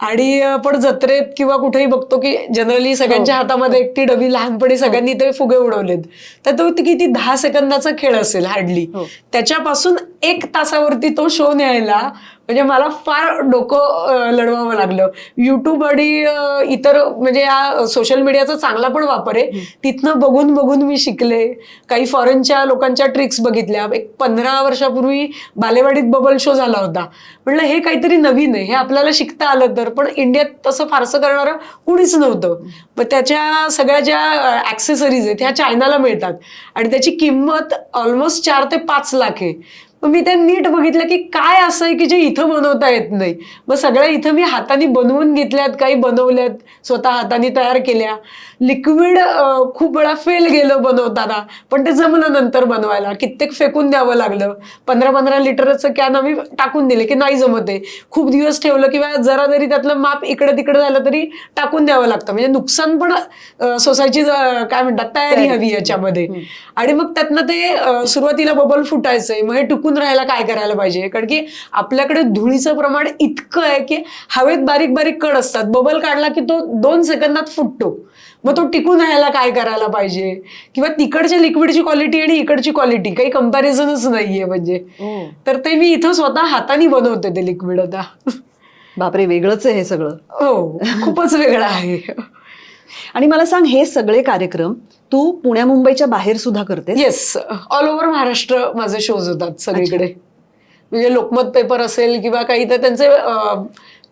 आणि आपण जत्रेत किंवा कुठेही बघतो की जनरली सगळ्यांच्या हातामध्ये एकटी डबी, लहानपणी सगळ्यांनी ते फुगे उडवलेत. तर तो किती 10 सेकंदाचा खेळ असेल हार्डली. त्याच्यापासून 1 तासावरती तो शो न्यायला म्हणजे मला फार डोकं लढवावं लागलं. युट्यूब आणि इतर म्हणजे या सोशल मीडियाचा चांगला पण वापर आहे, तिथनं बघून बघून मी शिकले. काही फॉरेनच्या लोकांच्या ट्रिक्स बघितल्या. एक 15 वर्षापूर्वी बालेवाडीत बबल शो झाला होता. म्हटलं हे काहीतरी नवीन आहे, हे आपल्याला शिकता आलं तर. पण इंडियात तसं फारसं करणारं कुणीच नव्हतं. पण त्याच्या सगळ्या ज्या ऍक्सेसरीज आहेत ह्या चायनाला मिळतात आणि त्याची किंमत ऑलमोस्ट 4 ते 5 लाख आहे. मग मी ते नीट बघितलं की काय असं आहे की जे इथं बनवता येत नाही. मग सगळ्या इथं मी हाताने बनवून घेतल्यात, काही बनवल्यात, स्वतः हाताने तयार केल्या. लिक्विड खूप वेळा फेल गेलं बनवताना, पण ते जमलं नंतर बनवायला. कित्येक फेकून द्यावं लागलं. 15-15 लिटरचं कॅन आम्ही टाकून दिले की नाही जमत आहे. खूप दिवस ठेवलं किंवा जरा जरी त्यातलं माप इकडे तिकडे झालं तरी टाकून द्यावं लागतं. म्हणजे नुकसान पण सोसायची काय म्हणतात तयारी हवी याच्यामध्ये. आणि मग त्यातनं ते सुरुवातीला बबल फुटायचंय, मग हे टिकून राहायला काय करायला पाहिजे. कारण की आपल्याकडे धुळीचं प्रमाण इतकं आहे की हवेत बारीक बारीक कण असतात. बबल काढला की तो 2 सेकंदात फुटतो. मग तो टिकून राहायला काय करायला पाहिजे. किंवा तिकडच्या लिक्विडची क्वालिटी आणि इकडची क्वालिटी काही कम्पॅरिझनच नाहीये म्हणजे. तर ते मी इथं स्वतः हाताने बनवते ते लिक्विड आता. बापरे, वेगळंच आहे हे सगळं. हो, खूपच वेगळं आहे. आणि मला सांग, हे सगळे कार्यक्रम तू पुण्या मुंबईच्या बाहेर सुद्धा करते? येस, ऑल ओव्हर महाराष्ट्र माझे शोज होतात सगळीकडे. म्हणजे लोकमत पेपर असेल किंवा काही तर त्यांचे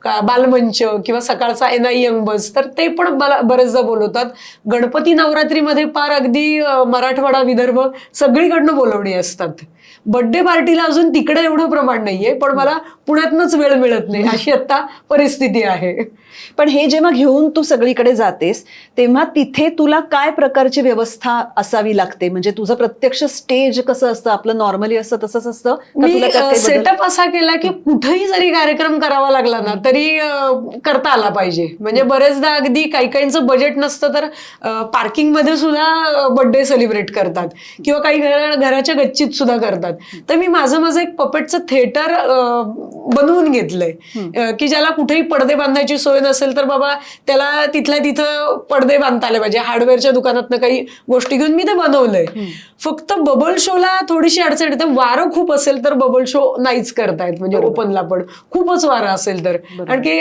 बालमंच किंवा सकाळचा NI यंग बस, तर ते पण बरेचदा बोलवतात. गणपती नवरात्रीमध्ये फार अगदी मराठवाडा विदर्भ सगळीकडनं बोलवणी असतात. बर्थडे पार्टीला अजून तिकडे एवढं प्रमाण नाहीये, पण मला पुण्यातनच वेळ मिळत नाही अशी आता परिस्थिती आहे. पण हे जेव्हा घेऊन तू सगळीकडे जातेस तेव्हा तिथे तुला काय प्रकारची व्यवस्था असावी लागते? म्हणजे तुझं प्रत्यक्ष स्टेज कसं असतं? आपलं नॉर्मली असतं तसंच असतं का? तुला त्यात काही मी बदल? सेटअप असा केला की कुठेही जरी कार्यक्रम करावा लागला ना तरी करता आला पाहिजे. म्हणजे बरेचदा अगदी काही काहींचं बजेट नसतं तर पार्किंग मध्ये सुद्धा बर्थडे सेलिब्रेट करतात किंवा काही घराच्या गच्चीत सुद्धा करतात. तर मी माझं एक पपेटचं थिएटर बनवून घेतलंय की ज्याला कुठेही पडदे बांधायची सोय नसेल तर बाबा त्याला तिथल्या तिथं पडदे बांधता आले पाहिजे. हार्डवेअरच्या दुकानातनं काही गोष्टी घेऊन मी ते बनवलंय. फक्त बबल शोला थोडीशी अडचण येते. वारं खूप असेल तर बबल शो नाहीच करतायत, म्हणजे ओपनला पण खूपच वारं असेल तर. कारण की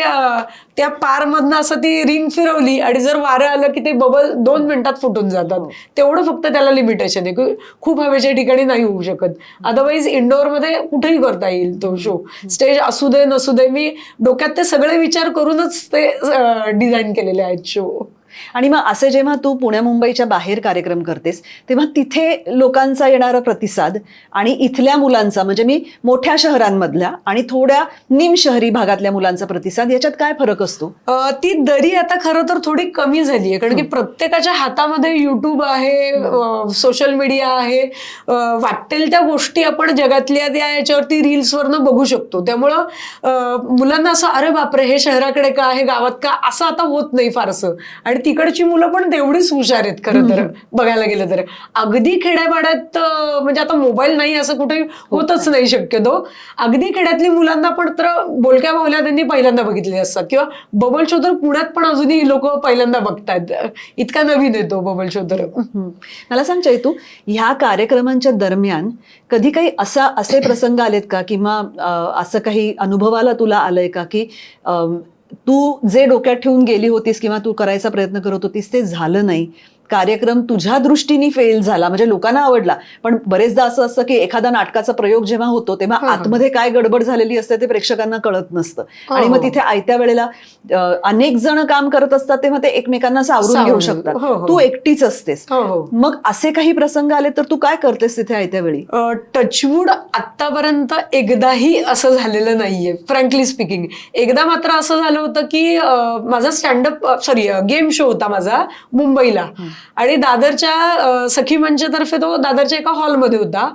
त्या पार मधनं असं ती रिंग फिरवली आणि जर वारं आलं की ते बबल 2 मिनिटात फुटून जातात. तेवढं फक्त त्याला लिमिटेशन आहे. खूप हवेच्या ठिकाणी नाही होऊ शकत. अदरवाईज इंडोर मध्ये कुठेही करता येईल तो शो. स्टेज असू दे नसू दे, मी डोक्यात ते सगळे विचार करूनच ते डिझाईन केलेले आहेत शो. आणि मग असे जेव्हा तू पुण्या मुंबईच्या बाहेर कार्यक्रम करतेस तेव्हा तिथे लोकांचा येणारा प्रतिसाद आणि इथल्या मुलांचा, म्हणजे मी मोठ्या शहरांमधल्या आणि थोड्या निमशहरी भागातल्या मुलांचा प्रतिसाद, याच्यात काय फरक असतो? ती दरी आता खरं तर थोडी कमी झाली आहे. कारण की प्रत्येकाच्या हातामध्ये युट्यूब आहे, सोशल मीडिया आहे. वाटेल त्या गोष्टी आपण जगातल्या त्या याच्यावरती रील्सवरनं बघू शकतो. त्यामुळं मुलांना असं अरे बापरे हे शहराकडे का, हे गावात का, असं आता होत नाही फारसं. आणि तिकडची मुलं पण तेवढीच हुशार आहेत खरं तर बघायला गेलं तर. अगदी खेड्यापाड्यात म्हणजे आता मोबाईल नाही असं कुठे होतच नाही शक्यतो. अगदी खेड्यातली मुलांना पण तर बोलक्या बाहुल्या त्यांनी पहिल्यांदा बघितले असतात. किंवा बबल शो तर पुण्यात पण अजूनही लोक पहिल्यांदा बघतायत. इतका नवीन येतो बबल शो तर. मला सांग चैतू, ह्या कार्यक्रमांच्या दरम्यान कधी काही असे प्रसंग आलेत का, किंवा असं काही अनुभवाला तुला आलंय का की तू जे डोक्यात ठेवून गेली होतीस किंवा तू करायचा प्रयत्न करत होतीस ते झालं नाही, कार्यक्रम तुझ्या दृष्टीने फेल झाला, म्हणजे लोकांना आवडला, पण बरेचदा असं असतं की एखादा नाटकाचा प्रयोग जेव्हा होतो तेव्हा आतमध्ये काय गडबड झालेली असते ते प्रेक्षकांना कळत नसतं. आणि मग तिथे आयत्या वेळेला अनेक जण काम करत असतात तेव्हा ते एकमेकांना सावरून घेऊ शकतात. तू एकटीच असतेस. मग असे काही प्रसंग आले तर तू काय करतेस तिथे आयत्या वेळी? टचवूड आतापर्यंत एकदाही असं झालेलं नाहीये, फ्रँकली स्पीकिंग. एकदा मात्र असं झालं होतं की माझा गेम शो होता माझा मुंबईला. आणि दादरच्या सखी मंचतर्फे तो दादरच्या एका हॉलमध्ये होता.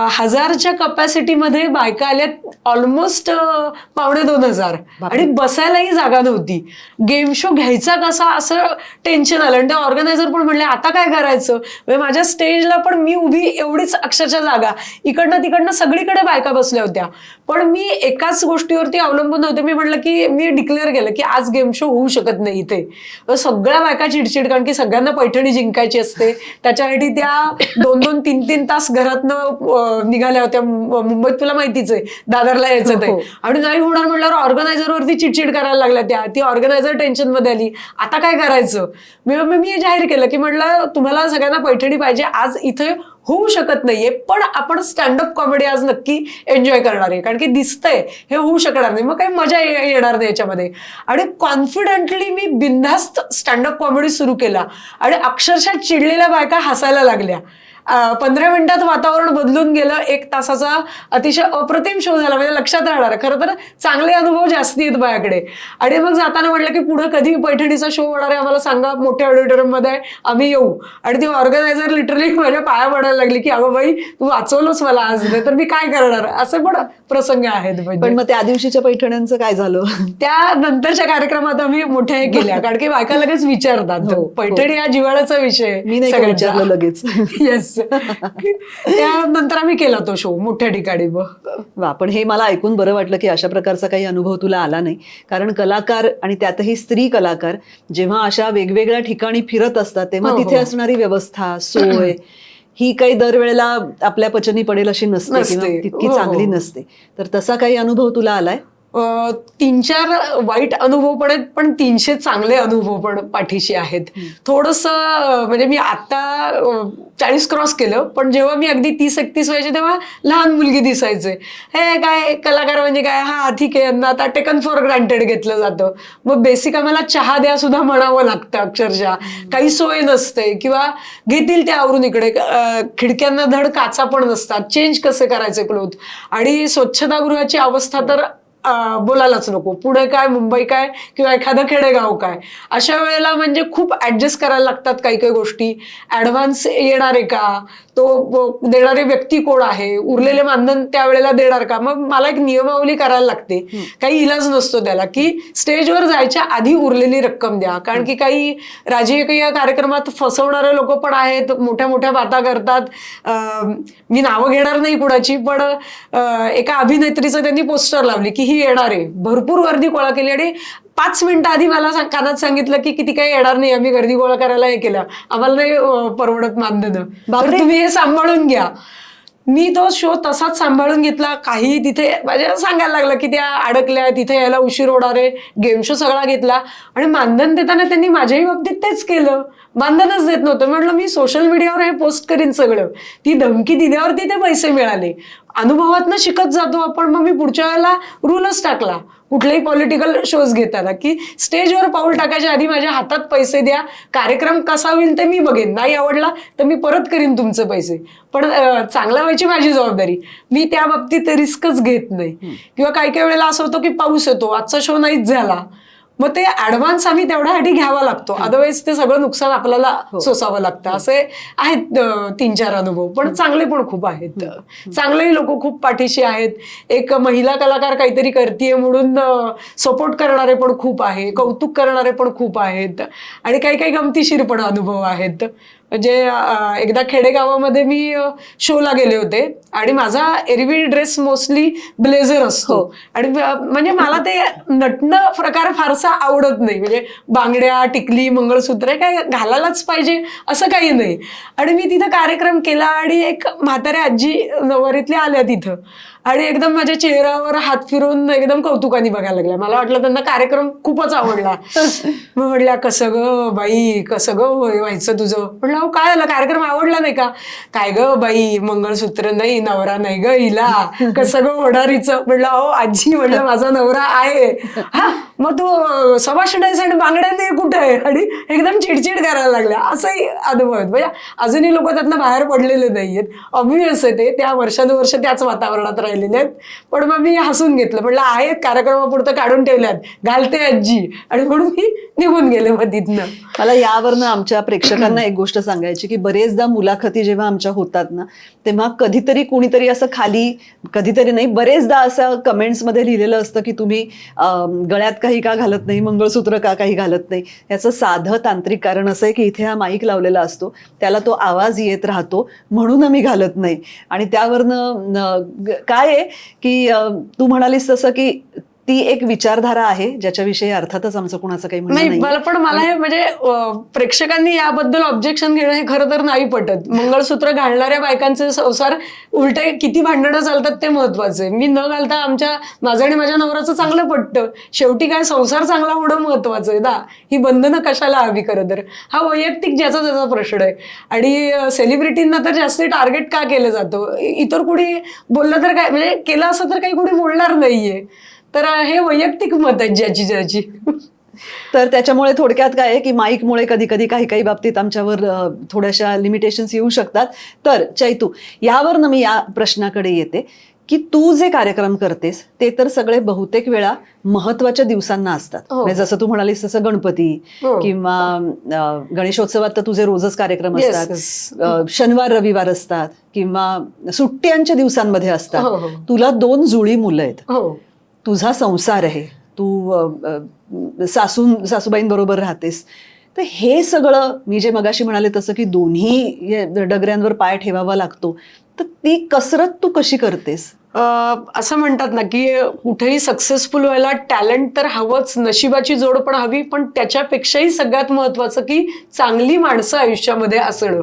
1000च्या कपॅसिटीमध्ये बायका आल्यात ऑलमोस्ट 2,500 आणि बसायलाही जागा नव्हती. गेम शो घ्यायचा कसा असं टेन्शन आलं. आणि ते ऑर्गनायझर पण म्हणले आता काय करायचं. म्हणजे माझ्या स्टेजला पण मी उभी, एवढीच अक्षरशः जागा, इकडनं तिकडनं सगळीकडे बायका बसल्या होत्या. पण मी एकाच गोष्टीवरती अवलंबून होते. मी म्हटलं की मी डिक्लेअर केलं की आज गेम शो होऊ शकत नाही इथे. सगळ्या बायका चिडचिड, कारण की सगळ्यांना पैठणी जिंकायची असते. त्याच्यासाठी त्या 2-2, 3-3 तास घरातनं निघाल्या होत्या. मुंबईत तुला माहितीच आहे, दादरला यायचं ते. आणि नाही होणार म्हटल्यावर ऑर्गनायझरवरती चिडचिड करायला लागल्या. ती ऑर्गनायझर टेन्शन मध्ये आली. आता काय करायचं. मी जाहीर केलं की म्हटलं तुम्हाला सगळ्यांना पैठणी पाहिजे, आज इथे होऊ शकत नाहीये, पण आपण स्टँडअप कॉमेडी आज नक्की एन्जॉय करणार आहे. कारण की दिसतंय हे होऊ शकणार नाही, मग काही मजा येणार नाही याच्यामध्ये. आणि कॉन्फिडेंटली मी बिनधास्त स्टँडअप कॉमेडी सुरू केला आणि अक्षरशः चिडलेल्या बायका हसायला लागल्या. 15 मिनिटात वातावरण बदलून गेलं. 1 तासाचा अतिशय अप्रतिम शो झाला, म्हणजे लक्षात राहणार. खरं तर चांगले अनुभव जास्ती आहेत माझ्याकडे. आणि मग जाताना म्हटलं की पुढे कधी पैठणीचा शो होणार आहे आम्हाला सांगा, मोठ्या ऑडिटोरियम मध्ये आम्ही येऊ. आणि ती ऑर्गनायझर लिटरली माझ्या पाया पडायला लागली की अगं बाई तू वाचवलंच मला आज, नाही तर मी काय करणार. असे पण प्रसंग आहेत. पण मग त्या दिवशीच्या पैठण्यांचं काय झालं? त्या नंतरच्या कार्यक्रमात आम्ही मोठ्या हे केल्या, कारण की बायका लगेच विचारतात पैठणी हा जिव्हाळ्याचा विषय. मी नाही का विचारलं लगेच. येस. त्यानंतर आम्ही केला तो शो मोठ्या ठिकाणी. वा, पण हे मला ऐकून बरं वाटलं की अशा प्रकारचा काही अनुभव तुला आला नाही. कारण कलाकार आणि त्यातही स्त्री कलाकार जेव्हा अशा वेगवेगळ्या ठिकाणी फिरत असतात तेव्हा तिथे असणारी व्यवस्था, सोय ही काही दरवेळेला आपल्या पचनी पडेल अशी नसते किंवा तितकी चांगली नसते. तर तसा काही अनुभव तुला आलाय? 3-4 वाईट अनुभव पण आहेत, पण 300 चांगले अनुभव पण पाठीशी आहेत. थोडंसं म्हणजे मी आता 40 क्रॉस केलं, पण जेव्हा मी अगदी 30-31 व्हायचे तेव्हा लहान मुलगी दिसायचे. हे काय कलाकार म्हणजे काय, हा ठीक आहे, यांना आता टेकन फॉर ग्रांटेड घेतलं जातं. मग बेसिक आम्हाला चहा द्या सुद्धा म्हणावं लागतं अक्षरशः. काही सोय नसते किंवा घेतील ते आवरून इकडे. खिडक्यांना धड काचा पण नसतात. चेंज कसे करायचे क्लोथ. आणि स्वच्छतागृहाची अवस्था तर बोलायलाच नको. पुणे काय, मुंबई काय किंवा एखादं खेडेगाव काय, अशा वेळेला म्हणजे खूप ऍडजस्ट करायला लागतात काही काही गोष्टी. ऍडव्हान्स येणारे का, तो देणारे व्यक्ती कोण आहे, उरलेले मानधन त्यावेळेला देणार का. मग मला एक नियमावली करायला लागते. काही इलाज नसतो त्याला की स्टेजवर जायच्या आधी उरलेली रक्कम द्या. कारण की काही राजकीय कार्यक्रमात फसवणारे लोक पण आहेत, मोठ्या मोठ्या बाता करतात. मी नावं घेणार नाही कुणाची, पण एका अभिनेत्रीचं त्यांनी पोस्टर लावली की ही येणार आहे, भरपूर गर्दी गोळा केली आणि 5 मिनिटं आधी मला कानात सांगितलं की किती काही येणार नाही, आम्ही गर्दी गोळा करायला हे केलं, आम्हाला नाही परवडत मानधन, तर तुम्ही हे सांभाळून घ्या. मी तो शो तसाच सांभाळून घेतला. काही तिथे म्हणजे सांगायला लागलं की त्या अडकल्या, तिथे यायला उशीर होणार आहे. गेम शो सगळा घेतला आणि मानधन देताना त्यांनी माझ्याही बाबतीत तेच केलं. मानधनच देत नव्हतं. म्हटलं मी सोशल मीडियावर हे पोस्ट करीन सगळं. ती धमकी दिल्यावरती ते पैसे मिळाले. अनुभवातनं शिकत जातो आपण. मग मी पुढच्या वेळेला रूलच टाकला कुठलेही पॉलिटिकल शोज घेताना की स्टेजवर पाऊल टाकायच्या आधी माझ्या हातात पैसे द्या. कार्यक्रम कसा होईल ते मी बघेन, नाही आवडला तर मी परत करीन तुमचे पैसे, पण चांगला व्हायची माझी जबाबदारी. मी त्या बाबतीत रिस्कच घेत नाही. किंवा काही काही वेळेला असं होतं की पाऊस येतो, आजचा शो नाहीच झाला, मग ते ऍडव्हान्स आम्ही तेवढ्यासाठी घ्यावा लागतो. अदरवाईज ते सगळं नुकसान आपल्याला सोसावं लागतं. असे आहेत 3-4 अनुभव, पण चांगले पण खूप आहेत. चांगलेही लोक खूप पाठीशी आहेत. एक महिला कलाकार काहीतरी करतीये म्हणून सपोर्ट करणारे पण खूप आहे, कौतुक करणारे पण खूप आहेत. आणि काही काही गमतीशीर पण अनुभव आहेत. म्हणजे एकदा खेडेगावामध्ये मी शोला गेले होते आणि माझा एरवी ड्रेस मोस्टली ब्लेझर असतो. आणि म्हणजे मला ते नटणं प्रकार फारसा आवडत नाही. म्हणजे बांगड्या, टिकली, मंगळसूत्र काय घालायलाच पाहिजे असं काही नाही. आणि मी तिथं कार्यक्रम केला आणि एक म्हाताऱ्या आजी नवरीतल्या आल्या तिथं आणि एकदम माझ्या चेहऱ्यावर हात फिरून एकदम कौतुकाने बघायला लागल्या. मला वाटलं त्यांना कार्यक्रम खूपच आवडला. मग म्हटल्या कसं ग बाई, कसं ग व्हायचं तुझं. म्हटलं अहो काय झालं, कार्यक्रम आवडला नाही का. काय ग बाई, मंगळसूत्र नाही, नवरा नाही ग हिला, कसं ग होणारीचं. म्हटलं अहो आजी, म्हटलं माझा नवरा आहे. हा मग तू सभाषण आणि बांगड्या नाही कुठे आहे. आणि एकदम चिडचिड करायला लागल्या. असंही अनुभव आहेत. म्हणजे अजूनही लोक त्यातनं बाहेर पडलेले नाहीयेत. ऑब्व्हियस आहे ते, त्या वर्षानुवर्ष त्याच वातावरणात राहिले. पण मग मी हसून घेतलं. म्हटलं आहेत कार्यक्रमापुरतं काढून ठेवल्यात, घालते आजी, आणि म्हणून मी निघून गेले मग तिथनं. मला यावरनं आमच्या प्रेक्षकांना एक गोष्ट सांगायची की बरेचदा मुलाखती जेव्हा आमच्या होतात ना, तेव्हा कधीतरी कुणीतरी असं खाली, कधीतरी नाही बरेचदा असं कमेंट्समध्ये लिहिलेलं असतं की तुम्ही गळ्यात काही का घालत नाही, मंगळसूत्र का काही घालत नाही. याचं साधं तांत्रिक कारण असं आहे की इथे हा माईक लावलेला असतो, त्याला तो आवाज येत राहतो म्हणून आम्ही घालत नाही. आणि त्यावरनं काय आहे की तू म्हणालीस तसं की ती एक विचारधारा आहे ज्याच्याविषयी अर्थातच आमचं कुणाचं काही म्हणणं नाही. मला हे म्हणजे प्रेक्षकांनी याबद्दल ऑब्जेक्शन घेणं हे खरं तर नाही पटत. मंगळसूत्र घालणाऱ्या बायकांचे संसार उलटे किती भांडणं चालतात ते महत्वाचे. मी न घालता माझं आणि माझ्या नवऱ्याचं चांगलं पटतं. शेवटी काय संसार चांगला होणं महत्वाचं आहे ना. ही बंधनं कशाला हवी खरं तर. हा वैयक्तिक ज्याचा त्याचा प्रश्न आहे. आणि सेलिब्रिटींना तर जास्त टार्गेट का केलं जातं. इतर कुणी बोललं तर काय, म्हणजे केलं असं तर काही कुणी बोलणार नाहीये. तर हे वैयक्तिक मत आहे ज्याची. तर त्याच्यामुळे थोडक्यात काय आहे की माईकमुळे कधी कधी काही काही बाबतीत आमच्यावर थोड्याशा लिमिटेशन्स येऊ शकतात. तर चैतू, यावरनं मी या प्रश्नाकडे येते की तू जे कार्यक्रम करतेस ते तर सगळे बहुतेक वेळा महत्वाच्या दिवसांना असतात. हो. म्हणजे जसं तू म्हणालीस तसं गणपती हो. किंवा गणेशोत्सवात तर तुझे रोजच कार्यक्रम Yes, असतात. yes. शनिवार रविवार असतात किंवा सुट्ट्यांच्या दिवसांमध्ये हो, असतात. हो. तुला 2 जुळी मुलं आहेत, हो तुझा संसार आहे, तू सासूबाईंबरोबर राहतेस. तर हे सगळं मी जे मगाशी म्हणाले तसं की दोन्ही डगऱ्यांवर पाय ठेवावा लागतो, तर ती कसरत तू कशी करतेस? असं म्हणतात ना की कुठेही सक्सेसफुल व्हायला टॅलेंट तर हवंच, नशिबाची जोड पण हवी, पण त्याच्यापेक्षाही सगळ्यात महत्वाचं की चांगली माणसं आयुष्यामध्ये असणं.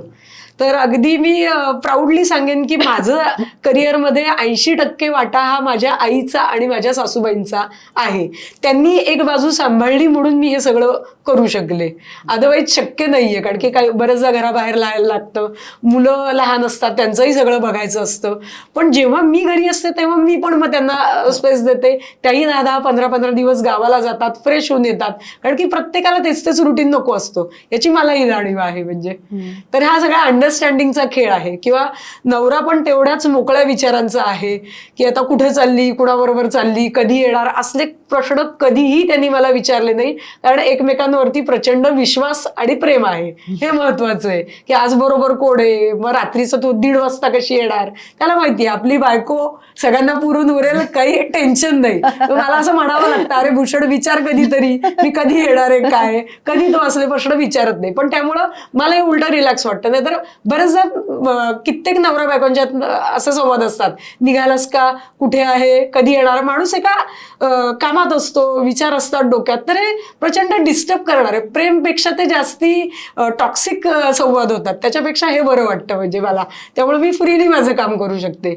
तर अगदी मी प्राऊडली सांगेन की माझं करिअरमध्ये 80% वाटा हा माझ्या आईचा आणि माझ्या सासूबाईंचा आहे. त्यांनी एक बाजू सांभाळली म्हणून मी हे सगळं करू शकले, अदरवाईज शक्य नाहीये. कारण की काही बरेचदा घराबाहेर लागायला लागतं, मुलं लहान असतात, त्यांचंही सगळं बघायचं असतं. पण जेव्हा मी घरी असते तेव्हा मी पण मग त्यांना स्पेस देते. त्याही 10-10, 15-15 दिवस गावाला जातात, फ्रेश होऊन येतात. कारण की प्रत्येकाला तेच रुटीन नको असतो, याची मलाही जाणीव आहे. म्हणजे तर हा सगळा अंडरस्टँडिंगचा खेळ आहे. किंवा नवरा पण तेवढ्याच मोकळ्या विचारांचा आहे की आता कुठे चालली, कुणाबरोबर चालली, कधी येणार, असले प्रश्न कधीही त्यांनी मला विचारले नाही. कारण एकमेकांवरती प्रचंड विश्वास आणि प्रेम आहे. हे महत्वाचं आहे की आज बरोबर कोण आहे, मग रात्रीचं तू 1:30 वाजता कशी येणार, त्याला माहिती आहे आपली बायको सगळ्यांना पुरून उरेल, काही टेन्शन नाही. मला असं म्हणावं लागतं, अरे भूषण विचार कधीतरी, मी कधी येणार आहे, काय कधी तो असले प्रश्न विचारत नाही. पण त्यामुळं मला हे उलट रिलॅक्स वाटतं. नाही तर बरेचदा कित्येक नवरा बायकोंच्यात असे संवाद असतात, निघालास का, कुठे आहे, कधी येणार. माणूस एका कामात असतो, विचार असतात डोक्यात, तर हे प्रचंड डिस्टर्ब करणारे, प्रेमपेक्षा ते जास्ती टॉक्सिक संवाद होतात. त्याच्यापेक्षा हे बरं वाटतं म्हणजे मला. त्यामुळे मी फ्रीली माझं काम करू शकते.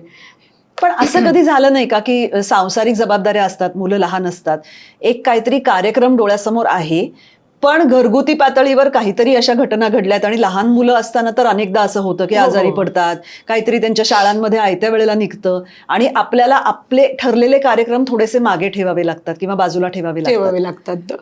पण असं कधी झालं नाही का की सांसारिक जबाबदाऱ्या असतात, मुलं लहान असतात, एक काहीतरी कार्यक्रम डोळ्यासमोर आहे, पण घरगुती पातळीवर काहीतरी अशा घटना घडल्यात आणि लहान मुलं असताना तर अनेकदा असं होतं की आजारी पडतात, काहीतरी त्यांच्या शाळांमध्ये आयत्या वेळेला निघतं आणि आपल्याला आपले ठरलेले कार्यक्रम थोडेसे मागे ठेवावे लागतात किंवा बाजूला ठेवावे लागतात.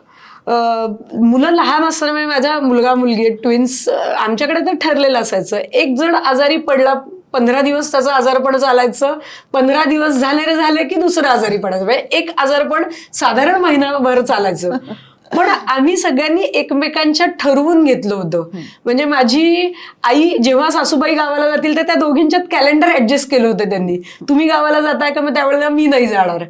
मुलं लहान असताना म्हणजे माझा मुलगा मुलगी ट्विन्स, आमच्याकडे तर ठरलेलं असायचं, एक जण आजारी पडला 15 दिवस त्याचं आजारपण चालायचं, 15 दिवस झाले की दुसरं आजारी पडायचं. म्हणजे एक आजारपण साधारण महिनाभर चालायचं. पण आम्ही सगळ्यांनी एकमेकांच्या ठरवून घेतलं होतं. म्हणजे माझी आई जेव्हा सासूबाई गावाला जातील तर त्या दोघींच्यात कॅलेंडर ऍडजस्ट केलं होतं त्यांनी. तुम्ही गावाला जाताय का, मग त्यावेळेला मी नाही जाणार.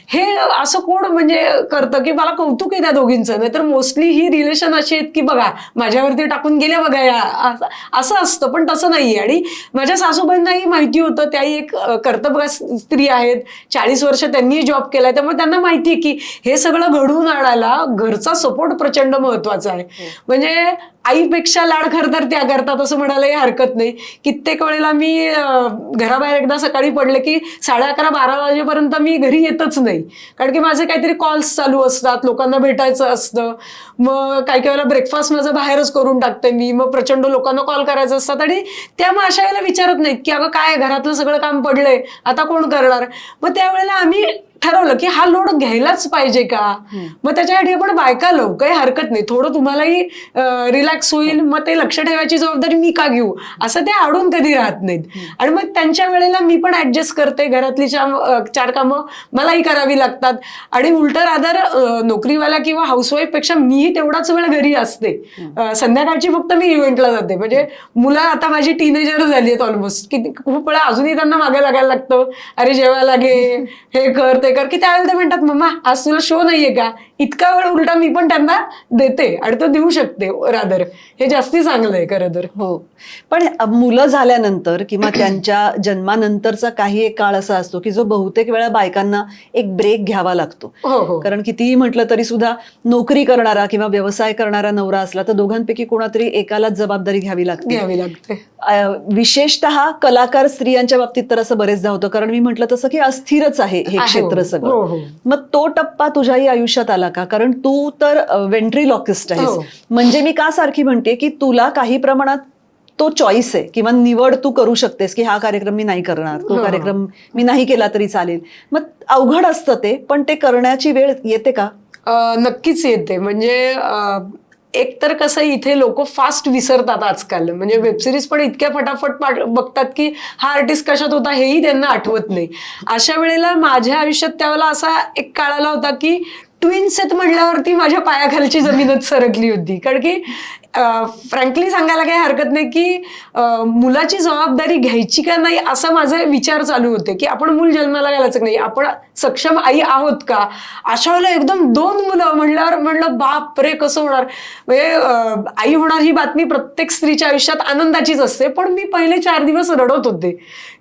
हे असं कोण म्हणजे करतं की मला कौतुक आहे त्या दोघींचं. नाही तर मोस्टली ही रिलेशन अशी आहेत की बघा माझ्यावरती टाकून गेल्या बघा या, असं असतं. पण तसं नाहीये. आणि माझ्या सासूबाईंनाही माहिती होतं, त्याही एक कर्तव्य स्त्री आहेत, 40 वर्ष त्यांनी जॉब केलाय, त्यामुळे त्यांना माहिती आहे की हे सगळं घडवून आणायला घरचा सपोर्ट प्रचंड महत्वाचा आहे. म्हणजे आईपेक्षा लाड खरं तर त्या करतात असं म्हणायलाही हरकत नाही. कित्येक वेळेला मी घराबाहेर एकदा सकाळी पडले की 11:30-12 वाजेपर्यंत मी घरी येतच नाही. कारण की माझे काहीतरी कॉल्स चालू असतात, लोकांना भेटायचं असतं. मग काही वेळेला ब्रेकफास्ट माझं बाहेरच करून टाकते मी. मग प्रचंड लोकांना कॉल करायचं असतात आणि त्या मग अशा वेळेला विचारत नाहीत की अगं काय घरातलं सगळं काम पडलंय, आता कोण करणार. मग त्यावेळेला आम्ही ठरवलं की हा लोड घ्यायलाच पाहिजे का. मग त्याच्यासाठी आपण बायका लावू, काही हरकत नाही, थोडं तुम्हालाही रिलॅक्स होईल, मग ते लक्ष ठेवायची जबाबदारी मी का घेऊ, असं ते आडून कधी राहत नाहीत. आणि मग त्यांच्या वेळेला मी पण ऍडजस्ट करते, घरातली 4 कामं मलाही करावी लागतात. आणि उलट रादर नोकरीवाला किंवा हाऊसवाईफ पेक्षा मीही तेवढाच वेळ घरी असते. संध्याकाळची फक्त मी इव्हेंटला जाते. म्हणजे मुलं आता माझी टीनेजर झाली आहेत ऑलमोस्ट, की खूप वेळा अजूनही त्यांना मागे लागायला लागतं, अरे जेवायला घे, हे कर ते कर, की त्यावेळेला ते म्हणतात मम्मा आज तुला शो नाहीये का. इतका वेळ उलटा मी पण त्यांना देते आणि तो देऊ शकते रादर. हे जास्ती चांगलं आहे खरं तर. हो, पण मुलं झाल्यानंतर किंवा त्यांच्या जन्मानंतरचा काही एक काळ असा असतो की जो बहुतेक वेळा बायकांना एक ब्रेक घ्यावा लागतो. हो. कारण कितीही म्हटलं तरी सुद्धा नोकरी करणारा किंवा व्यवसाय करणारा नवरा असला तर दोघांपैकी कोणातरी एकालाच जबाबदारी घ्यावी लागते. विशेषतः कलाकार स्त्रियांच्या बाबतीत तर असं बरेचदा होतं. कारण मी म्हटलं तसं की अस्थिरच आहे हे क्षेत्र सगळं. मग तो टप्पा तुझ्याही आयुष्यात आला का? कारण तू तर व्हेंट्रीलॉकिस्ट आहेस. म्हणजे मी का सारखी म्हणते की तुला काही प्रमाणात तो चॉईस आहे किंवा निवड तू करू शकतेस की हा कार्यक्रम मी नाही करणार, तो कार्यक्रम मी नाही केला तरी चालेल. मग अवघड असतं ते, पण ते करण्याची वेळ येते का? नक्कीच येते. म्हणजे एक तर कसं इथे लोक फास्ट विसरतात आजकाल. म्हणजे वेबसिरीज पण इतक्या फटाफट बघतात की हा आर्टिस्ट कशात होता हेही त्यांना आठवत नाही. अशा वेळेला माझ्या आयुष्यात त्यावेळेला असा एक काळ आला होता की ट्विन्स आहेत म्हटल्यावरती माझ्या पायाखालची जमीनच सरकली होती. कारण की फ्रँकली सांगायला काही हरकत नाही की मुलाची जबाबदारी घ्यायची का नाही असं माझे विचार चालू होते की आपण मूल जन्माला घालायचं नाही, आपण सक्षम आई आहोत का. अशा वेळेला एकदम 2 मुलं म्हणल्यावर म्हणलं बाप रे कसं होणार. म्हणजे आई होणार ही बातमी प्रत्येक स्त्रीच्या आयुष्यात आनंदाचीच असते, पण मी पहिले 4 दिवस रडत होते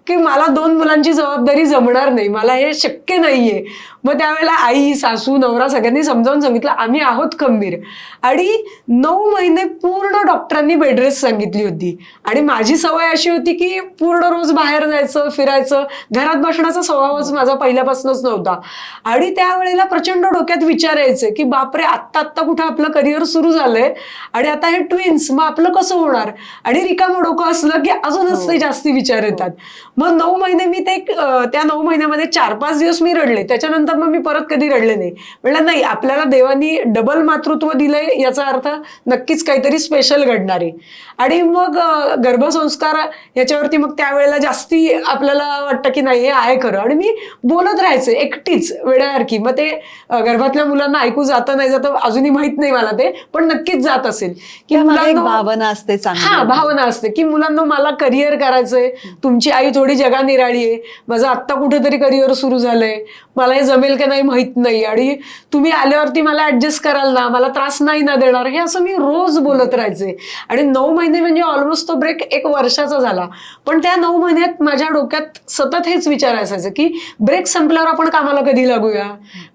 की मला 2 मुलांची जबाबदारी जमणार नाही, मला हे शक्य नाहीये. मग त्यावेळेला आई, सासू, नवरा सगळ्यांनी समजावून सांगितलं आम्ही आहोत खंबीर. आणि 9 महिने पूर्ण डॉक्टरांनी बेडरेस्ट सांगितली होती. आणि माझी सवय अशी होती की पूर्ण रोज बाहेर जायचं, फिरायचं, घरात बसण्याचा स्वभावच माझा पहिल्यापासूनच नव्हता. आणि त्यावेळेला प्रचंड डोक्यात विचार यायचे की बापरे आत्ता कुठं आपलं करिअर सुरू झालंय आणि आता हे ट्विन्स, मग आपलं कसं होणार. आणि रिकामं डोकं असलं की अजूनच ते जास्ती विचार येतात. मग 9 महिने मी त्या 9 महिन्यामध्ये 4-5 दिवस मी रडले. त्याच्यानंतर मग मी परत कधी रडले नाही. म्हणलं नाही, आपल्याला देवानी डबल मातृत्व दिलंय याचा अर्थ नक्कीच काहीतरी स्पेशल घडणार आहे. आणि मग गर्भसंस्कार याच्यावरती मग त्यावेळेला जास्ती आपल्याला वाटतं की नाही हे आहे खरं. आणि मी बोलत राहायचे एकटीच वेड्यासारखी. मग ते गर्भातल्या मुलांना ऐकू जातं नाही जातं अजूनही माहित नाही मला ते, पण नक्कीच जात असेल की मुलांना भावना असते चांगली. भावना असते की मुलांना मला करिअर करायचंय, तुमची आई थोडी जगानिराळी आहे, माझं आत्ता कुठेतरी करिअर सुरू झालंय, मला हे जमेल का नाही माहित नाही, आणि तुम्ही आल्यावरती मला ऍडजस्ट कराल ना, मला त्रास नाही ना देणार, हे असं मी रोज बोलत राहायचे. आणि 9 महिने म्हणजे ऑलमोस्ट तो ब्रेक 1 वर्षाचा झाला. पण त्या 9 महिन्यात माझ्या डोक्यात सतत हेच विचार असायचे की ब्रेक संपल्यावर आपण कामाला कधी लागूया.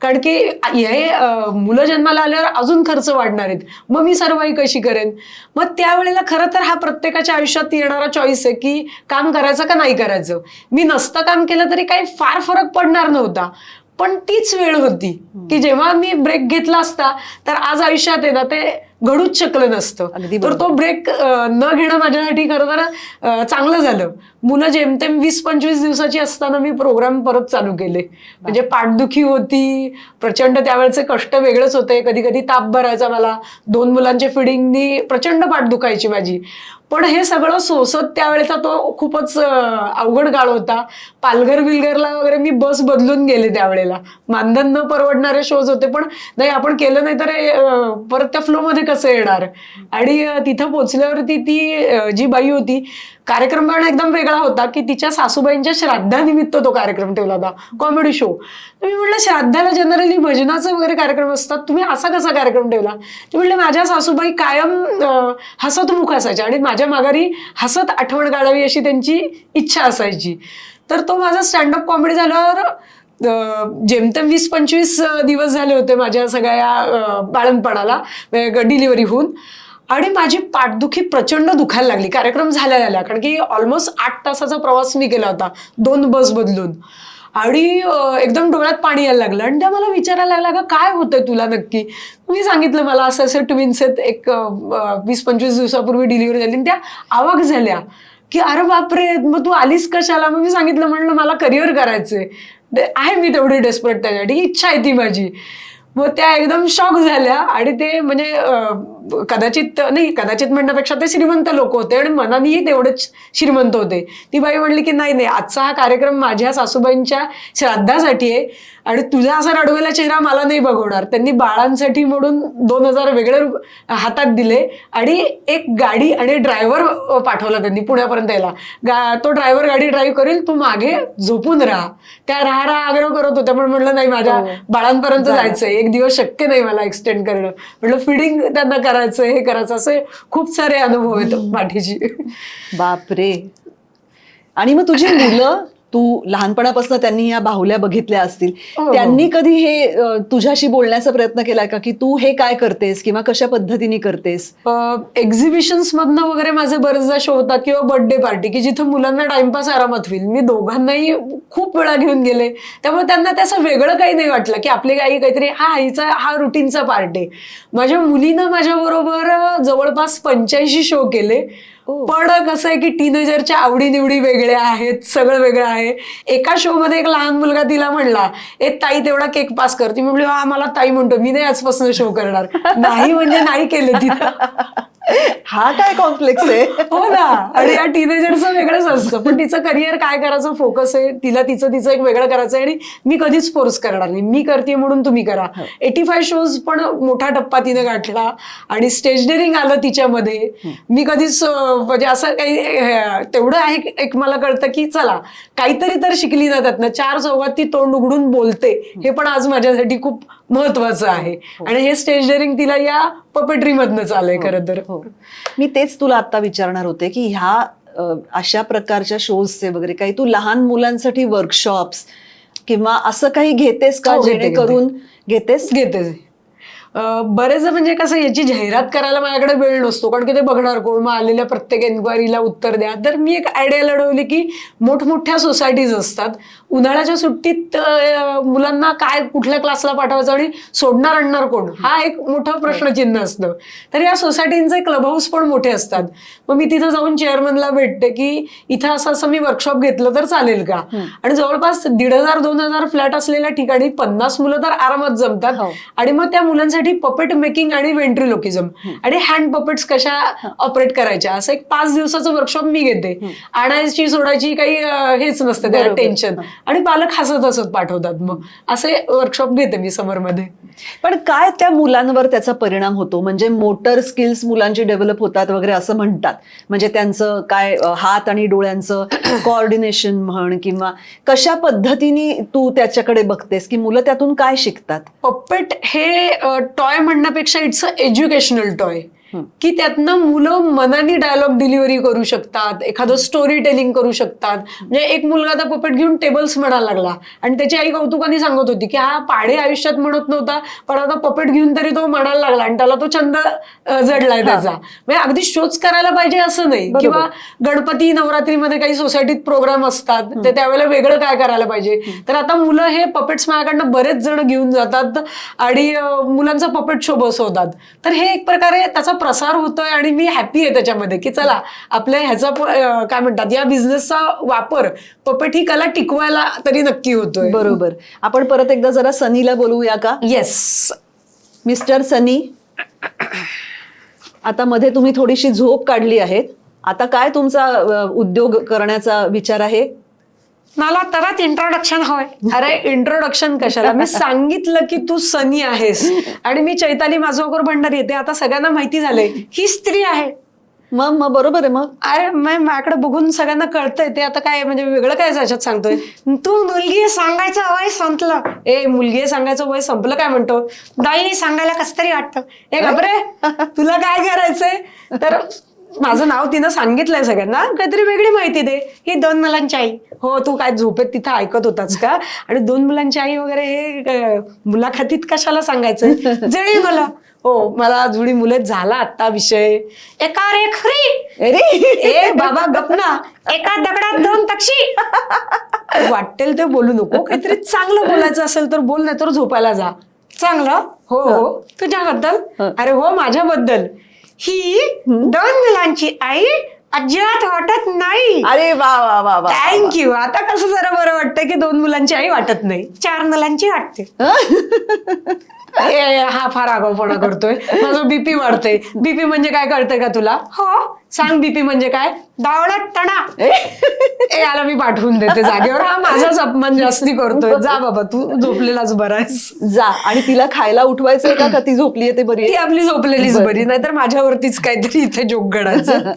कारण की हे मुलं जन्माला आल्यावर अजून खर्च वाढणार आहेत, मग मी सर्वाई कशी करेन. मग त्यावेळेला खरं तर हा प्रत्येकाच्या आयुष्यात येणारा चॉईस आहे की काम करायचं का नाही करायचं. मी नसतं काम केलं तरी काही फार फरक पडणार नव्हता. पण तीच वेळ होती की जेव्हा मी ब्रेक घेतला असता तर आज आयुष्यात आहे ना ते घडूच शकलं नसतं. तर तो ब्रेक न घेणं माझ्यासाठी खरं तर चांगलं झालं. मुलं जेमतेम 20-25 दिवसाची असताना मी प्रोग्राम परत चालू केले. म्हणजे पाठदुखी होती प्रचंड, त्यावेळेचे कष्ट वेगळेच होते. कधी कधी ताप भरायचा मला, 2 मुलांचे फिडिंगनी प्रचंड पाठ दुखायची माझी. पण हे सगळं सोसत त्यावेळेचा तो खूपच अवघड काळ होता. पालघर विलघरला वगैरे मी बस बदलून गेले त्यावेळेला. मानधन न परवडणारे शोज होते, पण नाही आपण केलं नाही तर परत त्या फ्लो मध्ये कसं येणार. आणि तिथं पोचल्यावरती ती जी बाई होती, कार्यक्रम पण एकदम वेगळा होता की तिच्या सासूबाईंच्या श्राद्धानिमित्त तो कार्यक्रम ठेवला होता, कॉमेडी शो. मी म्हटलं श्राद्धाला जनरली भजनाचे वगैरे कार्यक्रम असतात, तुम्ही असा कसा कार्यक्रम ठेवला. ते म्हटलं माझ्या सासूबाई कायम हसतमुख असायच्या आणि माझ्या माघारी हसत आठवण काढावी अशी त्यांची इच्छा असायची. तर तो माझा स्टँडअप कॉमेडी झाल्यावर जेमतेम 20-25 दिवस झाले होते माझ्या सगळ्या बाळणपणाला डिलिव्हरी होऊन. आणि माझी पाठदुखी प्रचंड दुखायला लागली कार्यक्रम झाल्या, कारण की ऑलमोस्ट 8 तासाचा प्रवास मी केला होता 2 बस बदलून. आणि एकदम डोळ्यात पाणी यायला लागलं. आणि त्या मला विचारायला लागला काय होतंय तुला नक्की. मी सांगितलं मला असं असं ट्विन्स आहेत, एक 20-25 दिवसापूर्वी डिलिव्हरी झाली. आणि त्या अवाक झाल्या की अरे बापरे मग तू आलीस कशाला. मग मी सांगितलं, म्हणलं मला करिअर करायचंय, आहे मी तेवढी डेस्परेट, त्यासाठी इच्छा आहे ती माझी. मग त्या एकदम शॉक झाल्या. आणि ते म्हणजे कदाचित म्हणण्यापेक्षा ते श्रीमंत लोक होते आणि मनानेही तेवढेच श्रीमंत होते. ती बाई म्हणली की नाही आजचा हा कार्यक्रम माझ्या सासूबाईंच्या श्राद्धासाठी आहे आणि तुझा असा रडवेला चेहरा मला नाही बघवणार. त्यांनी बाळांसाठी म्हणून 2,000 वेगळे हातात दिले आणि एक गाडी आणि ड्रायव्हर पाठवला त्यांनी पुण्यापर्यंत यायला. तो ड्रायव्हर गाडी ड्राईव्ह करेल, तू मागे झोपून राहा. त्या राहा आग्रह करत होत्या, पण म्हटलं नाही माझ्या बाळांपर्यंत जायचंय, 1 दिवस शक्य नाही मला एक्सटेंड करणं. म्हटलं फिडिंग त्यांना करायचं, हे करायचं, असे खूप सारे अनुभव आहेत पाठीची. बापरे. आणि मग तुझी मुलं, तू लहानपणापासून त्यांनी या बाहुल्या बघितल्या असतील, त्यांनी कधी हे तुझ्याशी बोलण्याचा प्रयत्न केलाय का की तू हे काय करतेस किंवा कशा पद्धतीने करतेस. एक्झिबिशन्स मधनं वगैरे माझे बरेचदा शो होतात किंवा बर्थडे पार्टी की जिथं मुलांना टाइमपास आरामात होईल. मी दोघांनाही खूप वेळा घेऊन गेले, त्यामुळे त्यांना त्याचं वेगळं काही नाही वाटलं की आपली आई काहीतरी हा रुटीनचा पार्ट आहे. माझ्या मुलीनं माझ्या बरोबर जवळपास 85 शो केले. पण कसं आहे की टीनेजरच्या आवडीनिवडी वेगळ्या आहेत, सगळं वेगळं आहे. एका शो मध्ये एक लहान मुलगा तिला म्हणला, ताई तेवढा केक पास कर. ती म्हणली, हा मला ताई म्हणतो, मी नाही आजपासून शो करणार. नाही म्हणजे नाही केलं तिला. हा काय कॉम्प्लेक्स आहे. हो ना. आणि या टीनेजरचं वेगळंच असतं, पण तिचं करिअर काय करायचं फोकस आहे, तिला तिचं एक वेगळं करायचं आहे. आणि मी कधीच फोर्स करणार नाही, मी करते म्हणून तुम्ही करा. 85 शोज पण मोठा टप्पा तिने गाठला आणि स्टेज डेअरिंग आलं तिच्यामध्ये. मी कधीच म्हणजे असं काही तेवढं आहे, एक मला कळतं की चला काहीतरी तर शिकली ना त्यातनं. 4 चौघात ती तोंड उघडून बोलते, हे पण आज माझ्यासाठी खूप महत्वाचं आहे. आणि हे स्टेज डेअरिंग तिला या पपेट्री मधनंच आलंय खरं तर. मी तेच तुला आता विचारणार होते की ह्या अशा प्रकारच्या शोजचे वगैरे काही तू लहान मुलांसाठी वर्कशॉप्स किंवा असं काही घेतेस का, हो, घेते. जेणेकरून घेतेस? घेते. बरेच म्हणजे कसं याची जाहिरात करायला माझ्याकडे वेळ नसतो, कारण की ते बघणार कोण, मग आलेल्या प्रत्येक एन्क्वायरीला उत्तर द्या. तर मी एक आयडिया लढवली की मोठमोठ्या सोसायटीज असतात, उन्हाळ्याच्या सुट्टीत मुलांना काय कुठल्या क्लासला पाठवायचं आणि सोडणार आणणार कोण, हा एक मोठं प्रश्नचिन्ह असतं. तर या सोसायटींचे क्लब हाऊस पण मोठे असतात. मग मी तिथं जाऊन चेअरमनला भेटते की इथं असं मी वर्कशॉप घेतलं तर चालेल का. आणि जवळपास 1,500-2,000 फ्लॅट असलेल्या ठिकाणी 50 मुलं तर आरामात जमतात. आणि मग त्या मुलांसाठी पपेट मेकिंग आणि व्हेंट्रिलोकिझम आणि हँड पपेट्स कशा ऑपरेट करायच्या, असं एक 5 दिवसाचं वर्कशॉप मी घेते. आणायची सोडायची काही हेच नसतं त्याला टेन्शन. आणि पालक हसत पाठवतात. मग असे वर्कशॉप घेते मी समरमध्ये. पण काय त्या मुलांवर त्याचा परिणाम होतो? म्हणजे मोटर स्किल्स मुलांची डेव्हलप होतात वगैरे असं म्हणतात. म्हणजे त्यांचं काय हात आणि डोळ्यांचं कोऑर्डिनेशन म्हण, किंवा कशा पद्धतीने तू त्याच्याकडे बघतेस की मुलं त्यातून काय शिकतात? पपेट हे टॉय म्हणण्यापेक्षा इट्स अ एज्युकेशनल टॉय, की त्यातनं मुलं मनाने डायलॉग डिलिव्हरी करू शकतात, एखादं स्टोरी टेलिंग करू शकतात. म्हणजे एक मुलगा आता पपेट घेऊन टेबल्स म्हणायला लागला आणि त्याची आई कौतुकाने सांगत होती की हा पाढे आयुष्यात म्हणत नव्हता, पण आता पपेट घेऊन तरी तो म्हणायला लागला आणि त्याला तो छंद जडलाय त्याचा. म्हणजे अगदी शोच करायला पाहिजे असं नाही. किंवा गणपती नवरात्रीमध्ये काही सोसायटीत प्रोग्राम असतात, ते त्यावेळेला वेगळं काय करायला पाहिजे. तर आता मुलं हे पपेट्स माझ्याकडनं बरेच जण घेऊन जातात आणि मुलांचा पपेट शो बसवतात. तर हे एक प्रकारे त्याचा प्रसार होतोय आणि मी हॅपी आहे त्याच्यामध्ये की चला आपल्या ह्याचा काय म्हणतात या बिझनेसचा वापर पपेट ही कला टिकवायला तरी नक्की होतोय. बरोबर. आपण परत एकदा जरा सनीला बोलवूया का? येस. मिस्टर सनी, आता मध्ये तुम्ही थोडीशी झोप काढली आहे, आता काय तुमचा उद्योग करण्याचा विचार आहे? मला तरच इंट्रोडक्शन हवंय. अरे इंट्रोडक्शन कशाला, मी सांगितलं की तू सनी आहेस आणि मी चैताली माझोकर भंडारी येते. आता सगळ्यांना माहिती झालंय ही स्त्री आहे. मग बरोबर आहे. मग अरे माझ्याकडे बघून सगळ्यांना कळतंय ते. आता काय म्हणजे वेगळं काय याच्यात सांगतोय. तू मुलगी सांगायचं वय संपलं. मुलगी सांगायचं वय संपलं काय म्हणतो. दाई सांगायला कस तरी वाटतं. घाबरे तुला काय करायचंय. तर माझं नाव तिनं सांगितलंय सगळ्यांना, काहीतरी वेगळी माहिती दे. ही 2 मुलांची आई. हो, तू काय झोपेत तिथं ऐकत होतास का. आणि 2 मुलांची आई वगैरे हे मुलाखतीत कशाला सांगायचं. जळी मुलं. हो, मला जुळी मुलं झाला आता विषय. एका रेखरी. बाबा गप ना. एका दगडात 2 तक्षी. वाटेल ते बोलू नको. काहीतरी चांगलं बोलायचं असेल तर बोल, नाही तर झोपायला जा. चांगलं. हो. तुझ्याबद्दल. अरे हो, माझ्याबद्दल. ही 2 मुलांची आई अजिबात वाटत नाही. अरे वा वा वा वा. थँक्यू. आता कसं जरा बरं वाटतंय की 2 मुलांची आई वाटत नाही, 4 मुलांची वाटते. हा फार आगाऊपणा करतोय. माझं बीपी वाढतंय. बीपी म्हणजे काय कळतंय का तुला. हो. सांग बीपी म्हणजे काय. दावळत तणा. याला मी पाठवून देते जागेवर. हा माझाच अपमान जास्ती करतोय. जा बाबा, तू झोपलेलाच बरा आहेस. जा. आणि तिला खायला उठवायचंय का ती झोपलीये ते बरी ती आहे? आपली झोपलेलीच बरी, नाहीतर माझ्यावरतीच काहीतरी इथे जोक घडायचं.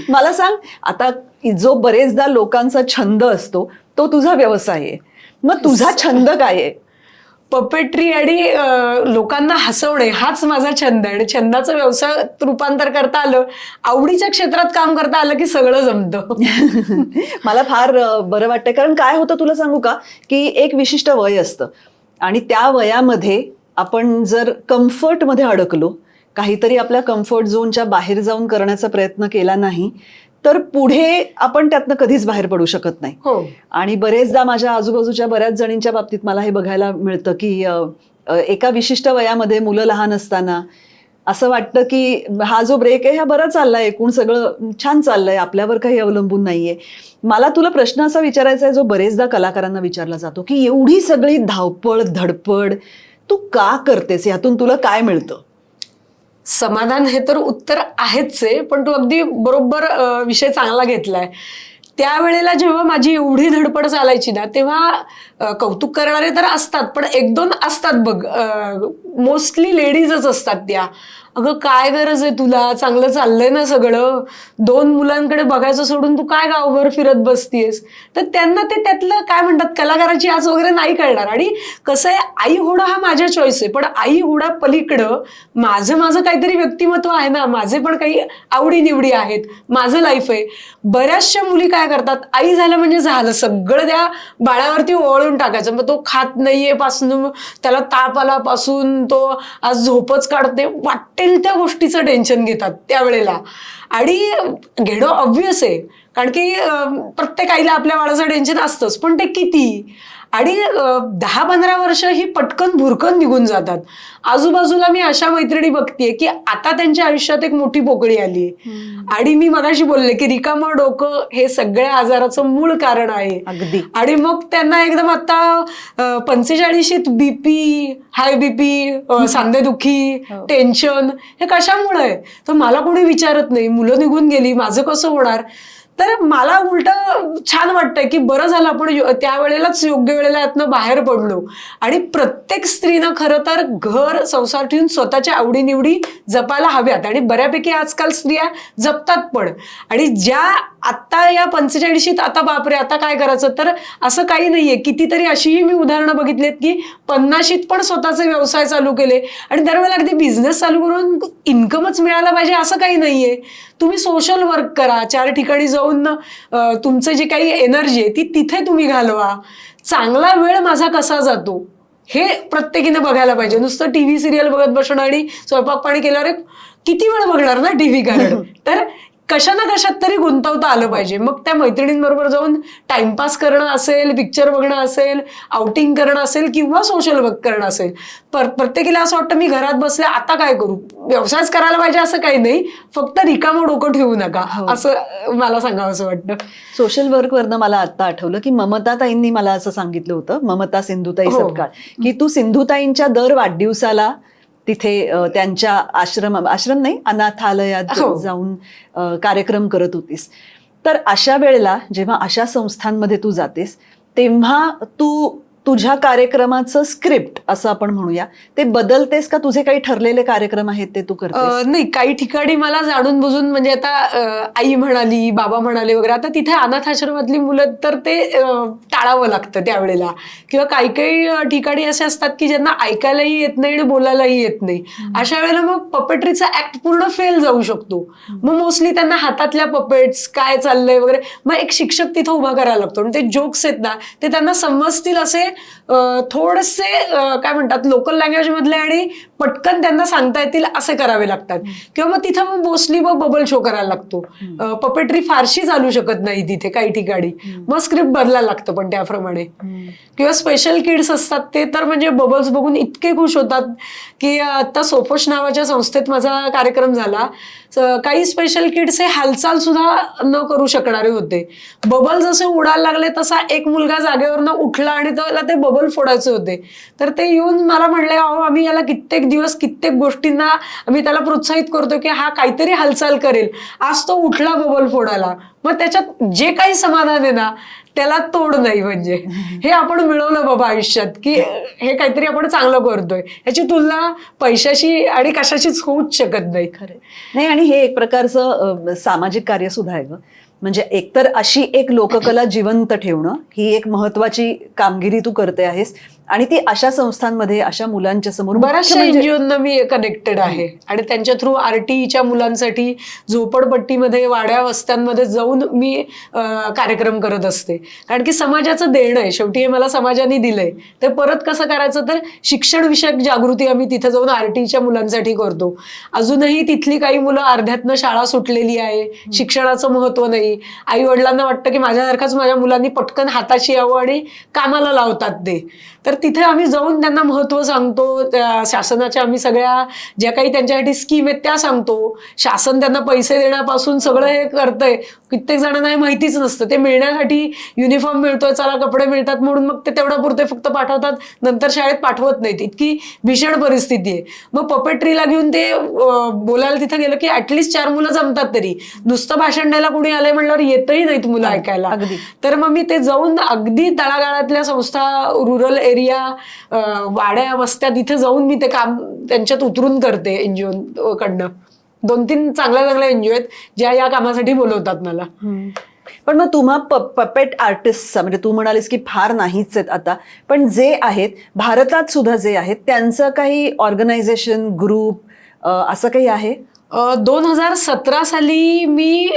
मला सांग, आता जो बरेचदा लोकांचा छंद असतो तो तुझा व्यवसाय आहे, मग तुझा छंद काय आहे? पपेट्री आणि लोकांना हसवणे हाच माझा छंद आहे. आणि छंदाचं व्यवसायात रूपांतर करता आलं, आवडीच्या क्षेत्रात काम करता आलं की सगळं जमतं. मला फार बरं वाटतंय, कारण काय होतं तुला सांगू का, की एक विशिष्ट वय असतं आणि त्या वयामध्ये आपण जर कम्फर्टमध्ये अडकलो, काहीतरी आपल्या कम्फर्ट झोनच्या बाहेर जाऊन करण्याचा प्रयत्न केला नाही तर पुढे आपण त्यातनं कधीच बाहेर पडू शकत नाही. हो. आणि बरेचदा माझ्या आजूबाजूच्या बऱ्याच जणींच्या बाबतीत मला हे बघायला मिळतं की एका विशिष्ट वयामध्ये मुलं लहान असताना असं वाटतं की हा जो ब्रेक आहे हा बरा चाललाय, एकूण सगळं छान चाललंय, आपल्यावर काही अवलंबून नाहीये. मला तुला प्रश्न असा विचारायचा आहे जो बरेचदा कलाकारांना विचारला जातो की एवढी सगळी धावपळ धडपड तू का करतेस, यातून तुला काय मिळतं? समाधान हे तर उत्तर आहेच आहे, पण तू अगदी बरोबर विषय चांगला घेतलाय. त्यावेळेला जेव्हा माझी एवढी धडपड चालायची ना, तेव्हा कौतुक करणारे तर असतात, पण एक दोन असतात बघ, मोस्टली लेडीजच असतात त्या. अगं काय गरज आहे तुला, चांगलं चाललंय ना सगळं, 2 मुलांकडे बघायचं सोडून तू काय गावभर फिरत बसतीयस. तर त्यांना ते त्यातलं काय म्हणतात कलाकाराची आज वगैरे नाही कळणार. आणि कसं आहे, आई होणं हा माझ्या चॉईस आहे, पण आई होणा पलीकडं माझं काहीतरी व्यक्तिमत्व आहे ना, माझे पण काही आवडीनिवडी आहेत, माझं लाईफ आहे. बऱ्याचशा मुली काय करतात, आई झालं म्हणजे झालं, सगळं त्या बाळावरती ओवाळून टाकायचं. मग तो खात नाहीये पासून, त्याला ताप आला पासून, तो आज झोपच काढते, वाटेल त्या गोष्टीचं टेन्शन घेतात त्यावेळेला. आणि घेणं ऑब्व्हियस आहे, कारण की प्रत्येक आईला आपल्या बाळाचं टेन्शन असतंच, पण ते किती. आणि 10-15 वर्ष ही पटकन भुरकन निघून जातात. आजूबाजूला मी अशा मैत्रिणी बघतेय की आता त्यांच्या आयुष्यात एक मोठी पोकळी आली. आणि मी मगाशी बोलले की रिकामं डोकं हे सगळ्या आजाराचं मूळ कारण आहे. अगदी. आणि मग त्यांना एकदम आता 45शीत बीपी, हाय बीपी, सांधेदुखी, टेन्शन, हे कशामुळे आहे. तर मला कोणी विचारत नाही, मुलं निघून गेली, माझं कसं होणार. तर मला उलट छान वाटतंय की बरं झालं आपण त्यावेळेलाच योग्य वेळेला यातनं बाहेर पडलो. आणि प्रत्येक स्त्रीनं खरं तर घर संसार ठेवून स्वतःच्या आवडीनिवडी जपायला हव्यात. आणि बऱ्यापैकी आजकाल स्त्रिया जपतात पण. आणि ज्या आता या 45शीत आता बापरे आता काय करायचं, तर असं काही नाहीये. कितीतरी अशीही मी उदाहरणं बघितलीत की 50शीत पण स्वतःचे व्यवसाय चालू केले. आणि दरवेळेला अगदी बिझनेस चालू करून इन्कमच मिळाला पाहिजे असं काही नाहीये. तुम्ही सोशल वर्क करा, 4 ठिकाणी जाऊन तुमचं जे काही एनर्जी आहे ती तिथे तुम्ही घालवा. चांगला वेळ माझा कसा जातो हे प्रत्येकीने बघायला पाहिजे. नुसतं टीव्ही सिरियल बघत बसणं आणि स्वयंपाक पाणी केल्यावर किती वेळ बघणार ना टीव्ही, कारण तर कशा ना कशात तरी गुंतवता आलं पाहिजे. मग त्या मैत्रिणींबरोबर जाऊन टाइमपास करणं असेल, पिक्चर बघणं असेल, आउटिंग करणं असेल किंवा सोशल वर्क करणं असेल. प्रत्येकीला असं वाटतं मी घरात बसले आता काय करू, व्यवसायच करायला पाहिजे असं काही नाही, फक्त रिकामं डोकं ठेवू नका असं मला सांगावं असं वाटतं. सोशल वर्कवरनं मला आता आठवलं की ममताताईंनी मला असं सांगितलं होतं, ममता सिंधुताई सपकाळ, की तू सिंधुताईंच्या दर वाढदिवसाला तिथे त्यांच्या आश्रम नाही अनाथालयात जाऊन कार्यक्रम करत होतीस. तर अशा वेळेला जेव्हा अशा संस्थांमध्ये तू जातेस तेव्हा तू तुझ्या कार्यक्रमाचं स्क्रिप्ट असं आपण म्हणूया ते बदलतेस का, तुझे काही ठरलेले कार्यक्रम आहेत ते तू करतेस? नाही, काही ठिकाणी मला जाणून बुजून म्हणजे आता आई म्हणाली, बाबा म्हणाले वगैरे, आता तिथे अनाथ आश्रमातली मुलं तर ते टाळावं लागतं त्यावेळेला. किंवा काही काही ठिकाणी असे असतात की ज्यांना ऐकायलाही येत नाही आणि बोलायलाही येत नाही. अशा वेळेला मग पपेट्रीचा ऍक्ट पूर्ण फेल जाऊ शकतो. मग मोस्टली त्यांना हातातल्या पपेट्स काय चाललंय वगैरे, मग एक शिक्षक तिथं उभा करायला लागतो. आणि ते जोक्स आहेत ना ते त्यांना समजतील असे थोडेसे काय म्हणतात लोकल लँग्वेज मधले आणि पटकन त्यांना सांगता येतील असे करावे लागतात. किंवा मग तिथं मग मोस्टली मग बबल शो करायला लागतो. पपेट्री फारशी चालू शकत नाही तिथे काही ठिकाणी, मग स्क्रिप्ट बदलायला लागतं पण त्याप्रमाणे. किंवा स्पेशल किड्स असतात ते तर म्हणजे बबल्स बघून इतके खुश होतात की आता सोपोश नावाच्या संस्थेत माझा कार्यक्रम झाला. काही स्पेशल किड्स हे हालचाल सुद्धा न करू शकणारे होते. बबल जसे उडायला लागले तसा एक मुलगा जागेवरनं उठला आणि त्याला ते बबल फोडायचे होते. तर ते येऊन मला म्हणले, अहो आम्ही याला कित्येक दिवस कित्येक गोष्टींना आम्ही त्याला प्रोत्साहित करतो की हा काहीतरी हालचाल करेल, आज तो उठला बबल फोडायला. मग त्याच्यात जे काही समाधान आहे ना त्याला तोड नाही. म्हणजे हे आपण मिळवलं बाबा आयुष्यात की हे काहीतरी आपण चांगलं करतोय, याची तुलना पैशाशी आणि कशाशीच होऊच शकत नाही. खरं नाही. आणि हे एक प्रकारचं सामाजिक कार्य सुद्धा आहे ग. म्हणजे एकतर अशी एक लोककला जिवंत ठेवणं ही एक महत्वाची कामगिरी तू करते आहेस. आणि ती अशा संस्थांमध्ये अशा मुलांच्या समोर बऱ्याचशा एनजीओना मी कनेक्टेड आहे. आणि त्यांच्या थ्रू आरटीईच्या मुलांसाठी झोपडपट्टीमध्ये वाड्या वस्त्यांमध्ये जाऊन मी कार्यक्रम करत असते. कारण की समाजाचं देणं आहे शेवटी, हे मला समाजाने दिलंय. ते परत कसं करायचं, तर शिक्षण विषयक जागृती आम्ही तिथे जाऊन आरटीईच्या मुलांसाठी करतो. अजूनही तिथली काही मुलं अर्ध्यातनं शाळा सुटलेली आहे, शिक्षणाचं महत्व नाही. आई वडिलांना वाटतं की माझ्यासारखाच माझ्या मुलांनी पटकन हाताशी यावं आणि कामाला लावतात ते. तर तिथे आम्ही जाऊन त्यांना महत्त्व सांगतो, त्या शासनाच्या आम्ही सगळ्या ज्या काही त्यांच्यासाठी स्कीम आहेत त्या सांगतो. शासन त्यांना पैसे देण्यापासून सगळं हे करतंय. कित्येक जणांना हे माहितीच नसतं. ते मिळण्यासाठी युनिफॉर्म मिळतोय, चला कपडे मिळतात म्हणून मग ते तेवढ्या पुरते फक्त पाठवतात, नंतर शाळेत पाठवत नाहीत. इतकी भीषण परिस्थिती आहे. मग पपेट्रीला घेऊन ते बोलायला तिथे गेलं की ऍटलिस्ट 4 मुलं जमतात. तरी नुसतं भाषण द्यायला कोणी आलंय म्हणल्यावर येतही नाहीत मुलं ऐकायला. अगदी. तर मग मी ते जाऊन अगदी तळागाळातल्या संस्था, रुरल एरिया, वाड्या वस्त्या, तिथे जाऊन मी ते काम त्यांच्यात उतरून करते. एनजीओ कडनं 2-3 चांगल्या एनजीओ आहेत ज्या या कामासाठी बोलवतात मला. पण मग तुम्हा पपेट आर्टिस्ट म्हणजे तू म्हणालीस की फार नाहीच आहेत आता, पण जे आहेत भारतात सुद्धा जे आहेत त्यांचं काही ऑर्गनायझेशन, ग्रुप असं काही आहे? 2017 साली मी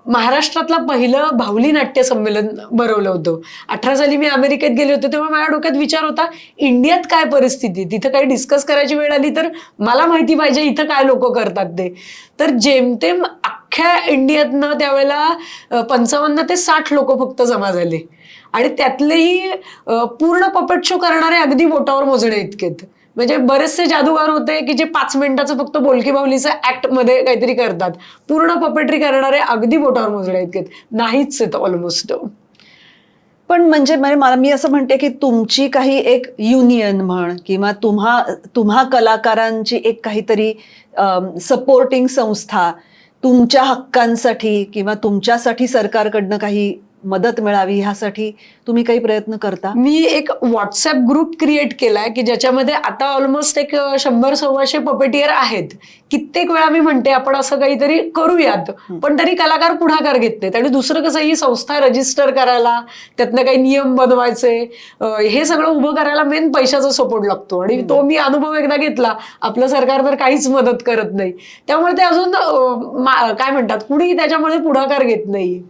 महाराष्ट्रातलं पहिलं भावली नाट्य संमेलन भरवलं होतं. 18 साली मी अमेरिकेत गेले होते, तेव्हा माझ्या डोक्यात विचार होता इंडियात काय परिस्थिती, तिथं काही डिस्कस करायची वेळ आली तर मला माहिती पाहिजे इथं काय लोक करतात ते. तर जेमतेम अख्ख्या इंडियातनं त्यावेळेला 55 ते 60 लोक फक्त जमा झाले आणि त्यातलेही पूर्ण पपेट शो करणारे अगदी बोटावर मोजणे इतकेत. म्हणजे बरेचसे जादूगार होते की जे 5 मिनिटाचं फक्त बोलकी बाहुलीचं ऍक्ट मध्ये काहीतरी करतात. पूर्ण पपेट्री करणारे अगदी बोटावर मोजणे इतकेत नाहीच आहेत ऑलमोस्ट. पण म्हणजे मी असं म्हणते की तुमची काही एक युनियन म्हण किंवा तुम्हा कलाकारांची एक काहीतरी सपोर्टिंग संस्था, तुमच्या हक्कांसाठी किंवा तुमच्यासाठी सरकारकडनं काही मदत मिळावी ह्यासाठी तुम्ही काही प्रयत्न करता? मी एक व्हॉट्सअप ग्रुप क्रिएट केलाय की ज्याच्यामध्ये आता ऑलमोस्ट एक 100-125 पपेटियर आहेत. कित्येक वेळा मी म्हणते आपण असं काहीतरी करूयात, पण तरी कलाकार पुढाकार घेत नाहीत. आणि दुसरं कसं, ही संस्था रजिस्टर करायला, त्यातनं काही नियम बनवायचे, हे सगळं उभं करायला मेन पैशाचा सपोर्ट लागतो. आणि तो मी अनुभव एकदा घेतला, आपलं सरकार तर काहीच मदत करत नाही. त्यामुळे ते अजून काय म्हणतात, कुणी त्याच्यामध्ये पुढाकार घेत नाही.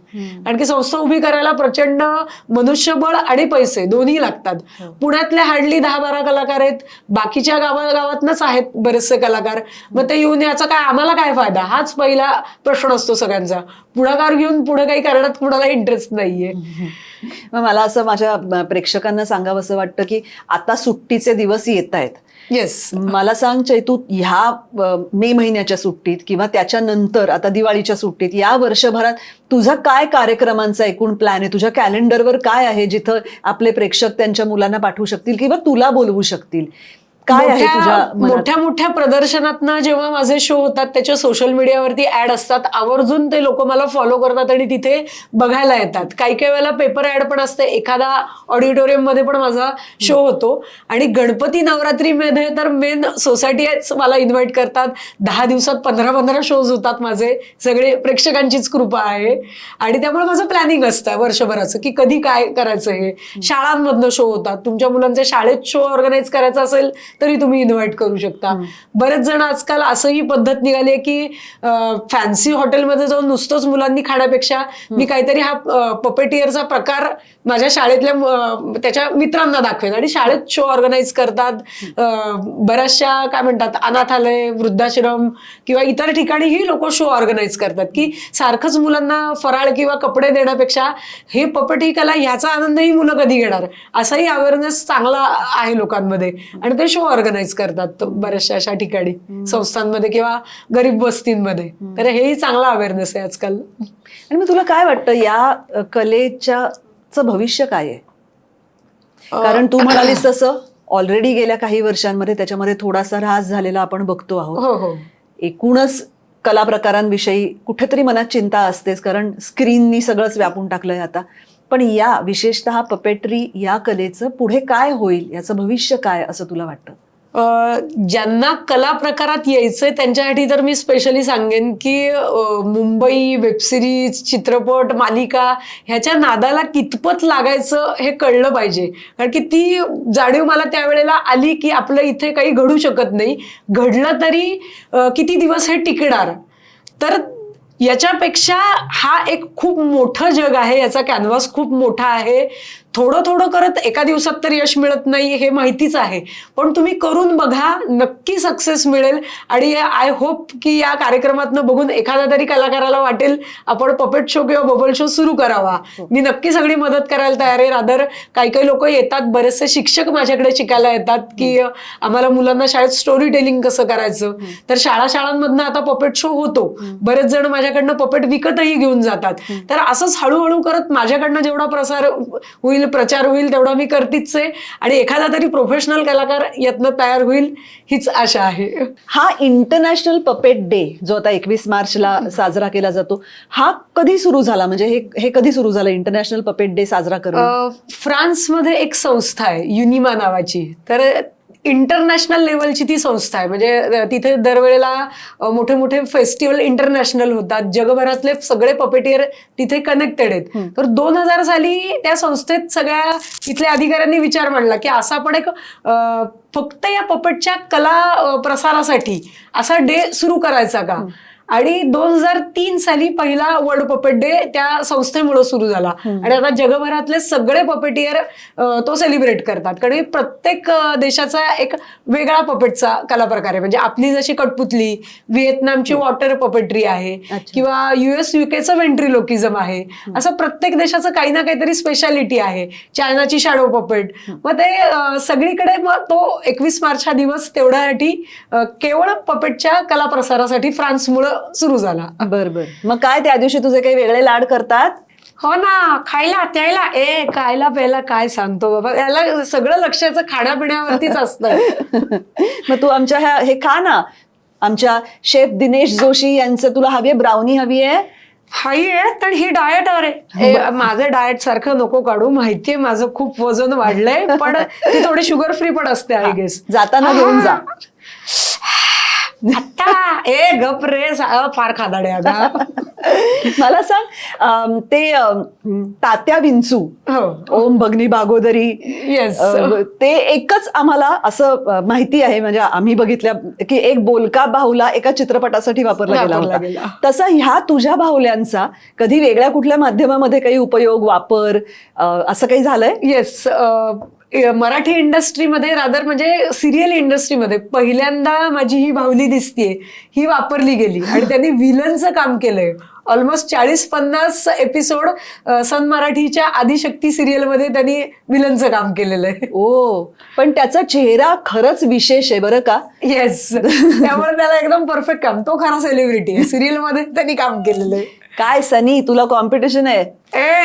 आणखी संस्था उभी करायला प्रचंड मनुष्यबळ आणि पैसे दोन्ही लागतात. पुण्यातले हार्डली 10-12 कलाकार आहेत, बाकीच्या गावागावातनच आहेत बरेचसे कलाकार. मग ते येऊन याचा काय आम्हाला काय फायदा, हाच पहिला प्रश्न असतो सगळ्यांचा. पुढाकार घेऊन पुढे काही करण्यात कुणाला इंटरेस्ट नाहीये. मग मला असं माझ्या प्रेक्षकांना सांगावं असं वाटतं की आता सुट्टीचे दिवस येत आहेत. येस, मला सांग चैतू, ह्या मे महिन्याच्या सुट्टीत किंवा त्याच्यानंतर आता दिवाळीच्या सुट्टीत या वर्षभरात तुझा काय कार्यक्रमांचा एकूण प्लॅन आहे? तुझ्या कॅलेंडरवर काय आहे जिथं आपले प्रेक्षक त्यांच्या मुलांना पाठवू शकतील किंवा तुला बोलवू शकतील? काय आहे तुझ्या मनात? मोठ्या प्रदर्शनातनं जेव्हा माझे शो होतात त्याच्या सोशल मीडियावरती ऍड असतात, आवर्जून ते लोक मला फॉलो करतात आणि तिथे बघायला येतात. काही वेळेला पेपर ऍड पण असते, एखादा ऑडिटोरियम मध्ये पण माझा शो होतो. आणि गणपती नवरात्रीमध्ये तर मेन सोसायटी मला इन्व्हाइट करतात. 10 दिवसात 15-15 शोज होतात माझे. सगळे प्रेक्षकांचीच कृपा आहे. आणि त्यामुळे माझं प्लॅनिंग असतं वर्षभराचं की कधी काय करायचं. हे शाळांमधनं शो होतात. तुमच्या मुलांचे शाळेत शो ऑर्गनाईज करायचा असेल तरी तुम्ही इन्व्हाइट करू शकता. बरेच जण आजकाल असंही पद्धत निघाली आहे की फॅन्सी हॉटेलमध्ये जाऊन नुसतंच मुलांनी खाण्यापेक्षा मी काहीतरी हा पपेटियरचा प्रकार माझ्या शाळेतल्या त्याच्या मित्रांना दाखवेन आणि शाळेत शो ऑर्गनाईज करतात. बऱ्याचशा काय म्हणतात अनाथालय, वृद्धाश्रम किंवा इतर ठिकाणीही लोक शो ऑर्गनाईज करतात की सारखंच मुलांना फराळ किंवा कपडे देण्यापेक्षा हे पपेटी कला ह्याचा आनंदही मुलं कधी घेणार, असाही अवेअरनेस चांगला आहे लोकांमध्ये. आणि ते शो ऑर्गनाईज करतात बऱ्याचशा अशा ठिकाणी, संस्थांमध्ये किंवा गरीब वस्तींमध्ये. तर हेही चांगला अवेअरनेस आहे आजकाल. आणि मग तुला काय वाटतं या कलेचं भविष्य काय आहे? कारण तू म्हणालीस तसं ऑलरेडी गेल्या काही वर्षांमध्ये त्याच्यामध्ये थोडासा ऱ्हास झालेला आपण बघतो आहोत. हो. एकूणच कला प्रकारांविषयी कुठेतरी मनात चिंता असतेच, कारण स्क्रीननी सगळंच व्यापून टाकलंय आता. पण या विशेषतः पपेट्री या कलेचं पुढे काय होईल, याचं भविष्य काय असं तुला वाटतं? ज्यांना कला प्रकारात यायचंय त्यांच्यासाठी तर मी स्पेशली सांगेन की मुंबई, वेबसिरीज, चित्रपट, मालिका ह्याच्या नादाला कितपत लागायचं हे कळलं पाहिजे. कारण की ती जाणीव मला त्यावेळेला आली की आपलं इथे काही घडू शकत नाही, घडलं तरी किती दिवस हे टिकणार. तर याच्यापेक्षा हा एक खूप मोठं जग आहे, याचा कॅनव्हास खूप मोठा आहे. थोडं थोडं करत एका दिवसात तर यश मिळत नाही हे माहितीच आहे, पण तुम्ही करून बघा, नक्की सक्सेस मिळेल. आणि आय होप की या कार्यक्रमातनं बघून एखाद्या तरी कलाकाराला वाटेल आपण पपेट शो किंवा बबल शो सुरू करावा. मी नक्की सगळी मदत करायला तयार आहे. रादर काही लोक येतात, बरेचसे शिक्षक माझ्याकडे शिकायला येतात की आम्हाला मुलांना शाळेत स्टोरी टेलिंग कसं करायचं. तर शाळांमधनं आता पपेट शो होतो. बरेच जण माझ्याकडनं पपेट विकतही घेऊन जातात. तर असंच हळूहळू करत माझ्याकडनं जेवढा प्रचार होईल तेवढा मी करतीच आहे. आणि एखादा तरी प्रोफेशनल कलाकार यातनं तयार होईल हीच आशा आहे. हा इंटरनॅशनल पपेट डे जो आता 21 मार्चला साजरा केला जातो, हा कधी सुरू झाला? म्हणजे हे कधी सुरू झालं इंटरनॅशनल पपेट डे साजरा करणं? फ्रान्समध्ये एक संस्था आहे युनिमा नावाची. तर इंटरनॅशनल लेवलची ती संस्था आहे. म्हणजे तिथे दरवेळेला मोठे मोठे फेस्टिवल इंटरनॅशनल होतात. जगभरातले सगळे पपेटियर तिथे कनेक्टेड आहेत. तर 2000 साली त्या संस्थेत सगळ्या तिथल्या अधिकाऱ्यांनी विचार मांडला की असा आपण एक फक्त या पपेटच्या कला प्रसारासाठी असा डे सुरू करायचा का. आणि 2003 साली पहिला वर्ल्ड पपेट डे त्या संस्थेमुळे सुरू झाला. आणि आता जगभरातले सगळे पपेटियर तो सेलिब्रेट करतात. कारण प्रत्येक देशाचा एक वेगळा पपेटचा कला प्रकार आहे. म्हणजे आपली जशी कठपुतली, व्हिएतनामची वॉटर पपेट्री आहे, किंवा US UKचं व्हेंट्रिलोकिझम आहे. असं प्रत्येक देशाचं काही ना काहीतरी स्पेशालिटी आहे. चायनाची शॅडो पपेट. मग ते सगळीकडे मग तो 21 मार्च हा दिवस तेवढ्यासाठी केवळ पपेटच्या कला प्रसारासाठी फ्रान्समुळे सुरू झाला. बरोबर. मग काय त्या दिवशी तुझे काही वेगळे लाड करतात? हो ना, खायला प्यायला खायला प्यायला काय सांगतो बाबा, याला सगळं लक्षाचं खाण्यापिण्यावरतीच असतं. मग तू आमच्या हे खा ना, आमच्या शेफ दिनेश जोशी यांचं तुला हवी आहे, ब्राउनी हवी आहे? हाई आहे, पण ही डाएट आहे. माझं डाएट सारखं नको काढू, माहितीये माझं खूप वजन वाढलंय, पण ती थोडी शुगर फ्री पण असते आय गेस. जाताना घेऊन जा. आता गप रे, फार खादाडे आता. मला सांग, ते तात्या विंचू, ओम भगनी भागोदरी, येस, ते एकच आम्हाला असं माहिती आहे. म्हणजे आम्ही बघितल्या की एक बोलका बाहुला एका चित्रपटासाठी वापरला गेला होता. तसा ह्या तुझ्या बाहुल्यांचा कधी वेगळ्या कुठल्या माध्यमामध्ये काही उपयोग, वापर असं काही झालंय? येस, मराठी इंडस्ट्रीमध्ये, रादर म्हणजे सिरियल इंडस्ट्रीमध्ये पहिल्यांदा माझी ही बाहुली दिसतीये, ही वापरली गेली. आणि त्यांनी विलनचं काम केलंय. ऑलमोस्ट 40-50 एपिसोड सन मराठीच्या आदिशक्ती सिरियलमध्ये त्यांनी विलनचं काम केलेलं आहे. ओ, पण त्याचा चेहरा खरंच विशेष आहे बरं का. येस, त्यामुळे त्याला एकदम परफेक्ट काम, तो खरा सेलिब्रिटी आहे. सिरियलमध्ये त्यांनी काम केलेलं आहे. काय सनी, तुला कॉम्पिटिशन आहे?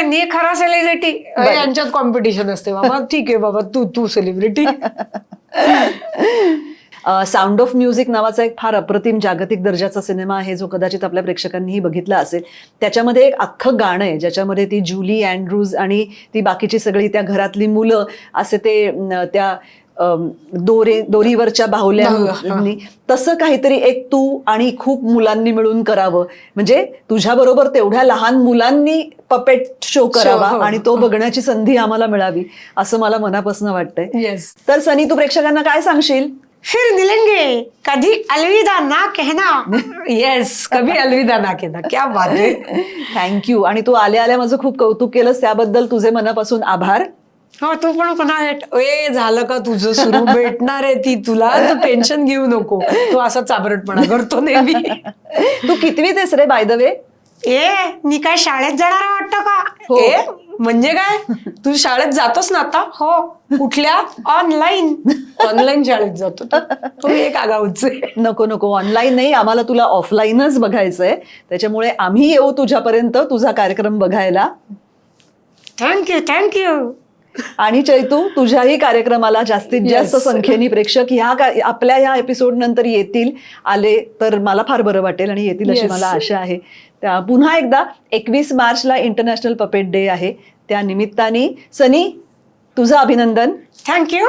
नी खरा सेलिब्रिटी यांच्यात कॉम्पिटिशन असते बाबा. ठीक आहे बाबा, तू सेलिब्रिटी. साऊंड ऑफ म्युझिक नावाचा एक फार अप्रतिम जागतिक दर्जाचा सिनेमा आहे, जो कदाचित आपल्या प्रेक्षकांनीही बघितला असेल. त्याच्यामध्ये एक अख्खं गाणं आहे ज्याच्यामध्ये ती जुली अँड्रूज आणि ती बाकीची सगळी त्या घरातली मुलं असे ते त्या दोरीवरच्या बाहुल्यांनी तसं काहीतरी एक तू आणि खूप मुलांनी मिळून करावं. म्हणजे तुझ्या बरोबर तेवढ्या लहान मुलांनी पपेट शो करावा आणि तो बघण्याची संधी आम्हाला मिळावी, असं मला मनापासून वाटतंय. येस. तर सनी, तू प्रेक्षकांना काय सांगशील? फिर मिलेंगे, कभी अलविदा ना कहना. येस, कभी अलविदा ना कहना. क्या बात आहे. थँक्यू. आणि तू आल्या आल्या माझं खूप कौतुक केलंस, त्याबद्दल तुझे मनापासून आभार. हो, तू पण पुन्हा झालं का तुझं सुरू, भेटणार आहे ती तुला, तू टेन्शन घेऊ नको. तू असा चाबरटपणा करतो नेहमी. तू कितवीत आहेस रे बाय द वे? मी काय शाळेत जाणार वाटतं का? हो. म्हणजे काय, तू शाळेत जातोस ना आता? हो. कुठल्या? ऑनलाईन शाळेत जातो तू. एक आगाऊच. नको, ऑनलाईन नाही, आम्हाला तुला ऑफलाईनच बघायचंय. त्याच्यामुळे आम्ही येऊ तुझ्यापर्यंत तुझा कार्यक्रम बघायला. थँक्यू. आणि चैतू, तुझ्याही कार्यक्रमाला जास्तीत जास्त संख्येने प्रेक्षक आपल्या ह्या एपिसोड नंतर आले तर मला फार बरं वाटेल, आणि येतील अशी मला आशा आहे. पुन्हा एकदा 21 मार्चला इंटरनॅशनल पपेट डे आहे. त्या निमित्ताने सनी, तुझं अभिनंदन. थँक्यू.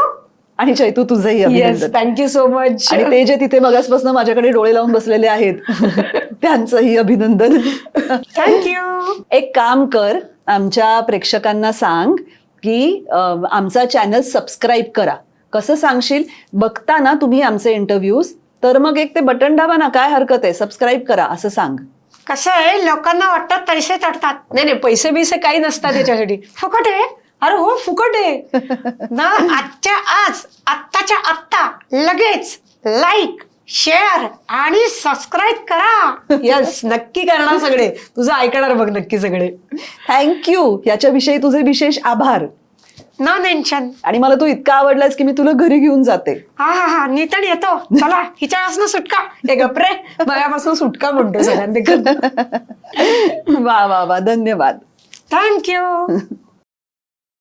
आणि चैतू, तुझंही अभिनंदन. Thank you so much. आणि ते जे तिथे मगासपासून माझ्याकडे डोळे लावून बसलेले आहेत त्यांचंही अभिनंदन. थँक्यू. एक काम कर, आमच्या प्रेक्षकांना सांग की आमचा चॅनल सबस्क्राईब करा. कसं सांगशील? बघताना तुम्ही आमचे इंटरव्ह्यूज, तर मग एक ते बटन दाबा ना, काय हरकत आहे, सबस्क्राईब करा असं सांग. कसं आहे, लोकांना वाटतं पैसे तडतात. नाही, पैसे बिसे काही नसतात त्याच्यासाठी. फुकट आहे. अरे हो फुकट आहे ना. आजच्या आज आत्ताच्या आत्ता लगेच लाईक शेअर आणि सबस्क्राईब करा. येस, नक्की करणार सगळे. तुझं ऐकणार बघ नक्की सगळे. थँक्यू. याच्याविषयी तुझे विशेष आभार. No tension. आणि मला तू इतका आवडलास की मी तुला घरी घेऊन जाते. हा नितळ येतो. चला हिच्या आसनं सुटका. हे गपरे, माझ्यापासून सुटका म्हणतो सगळ्यांना. वा वा वा, धन्यवाद. थँक्यू.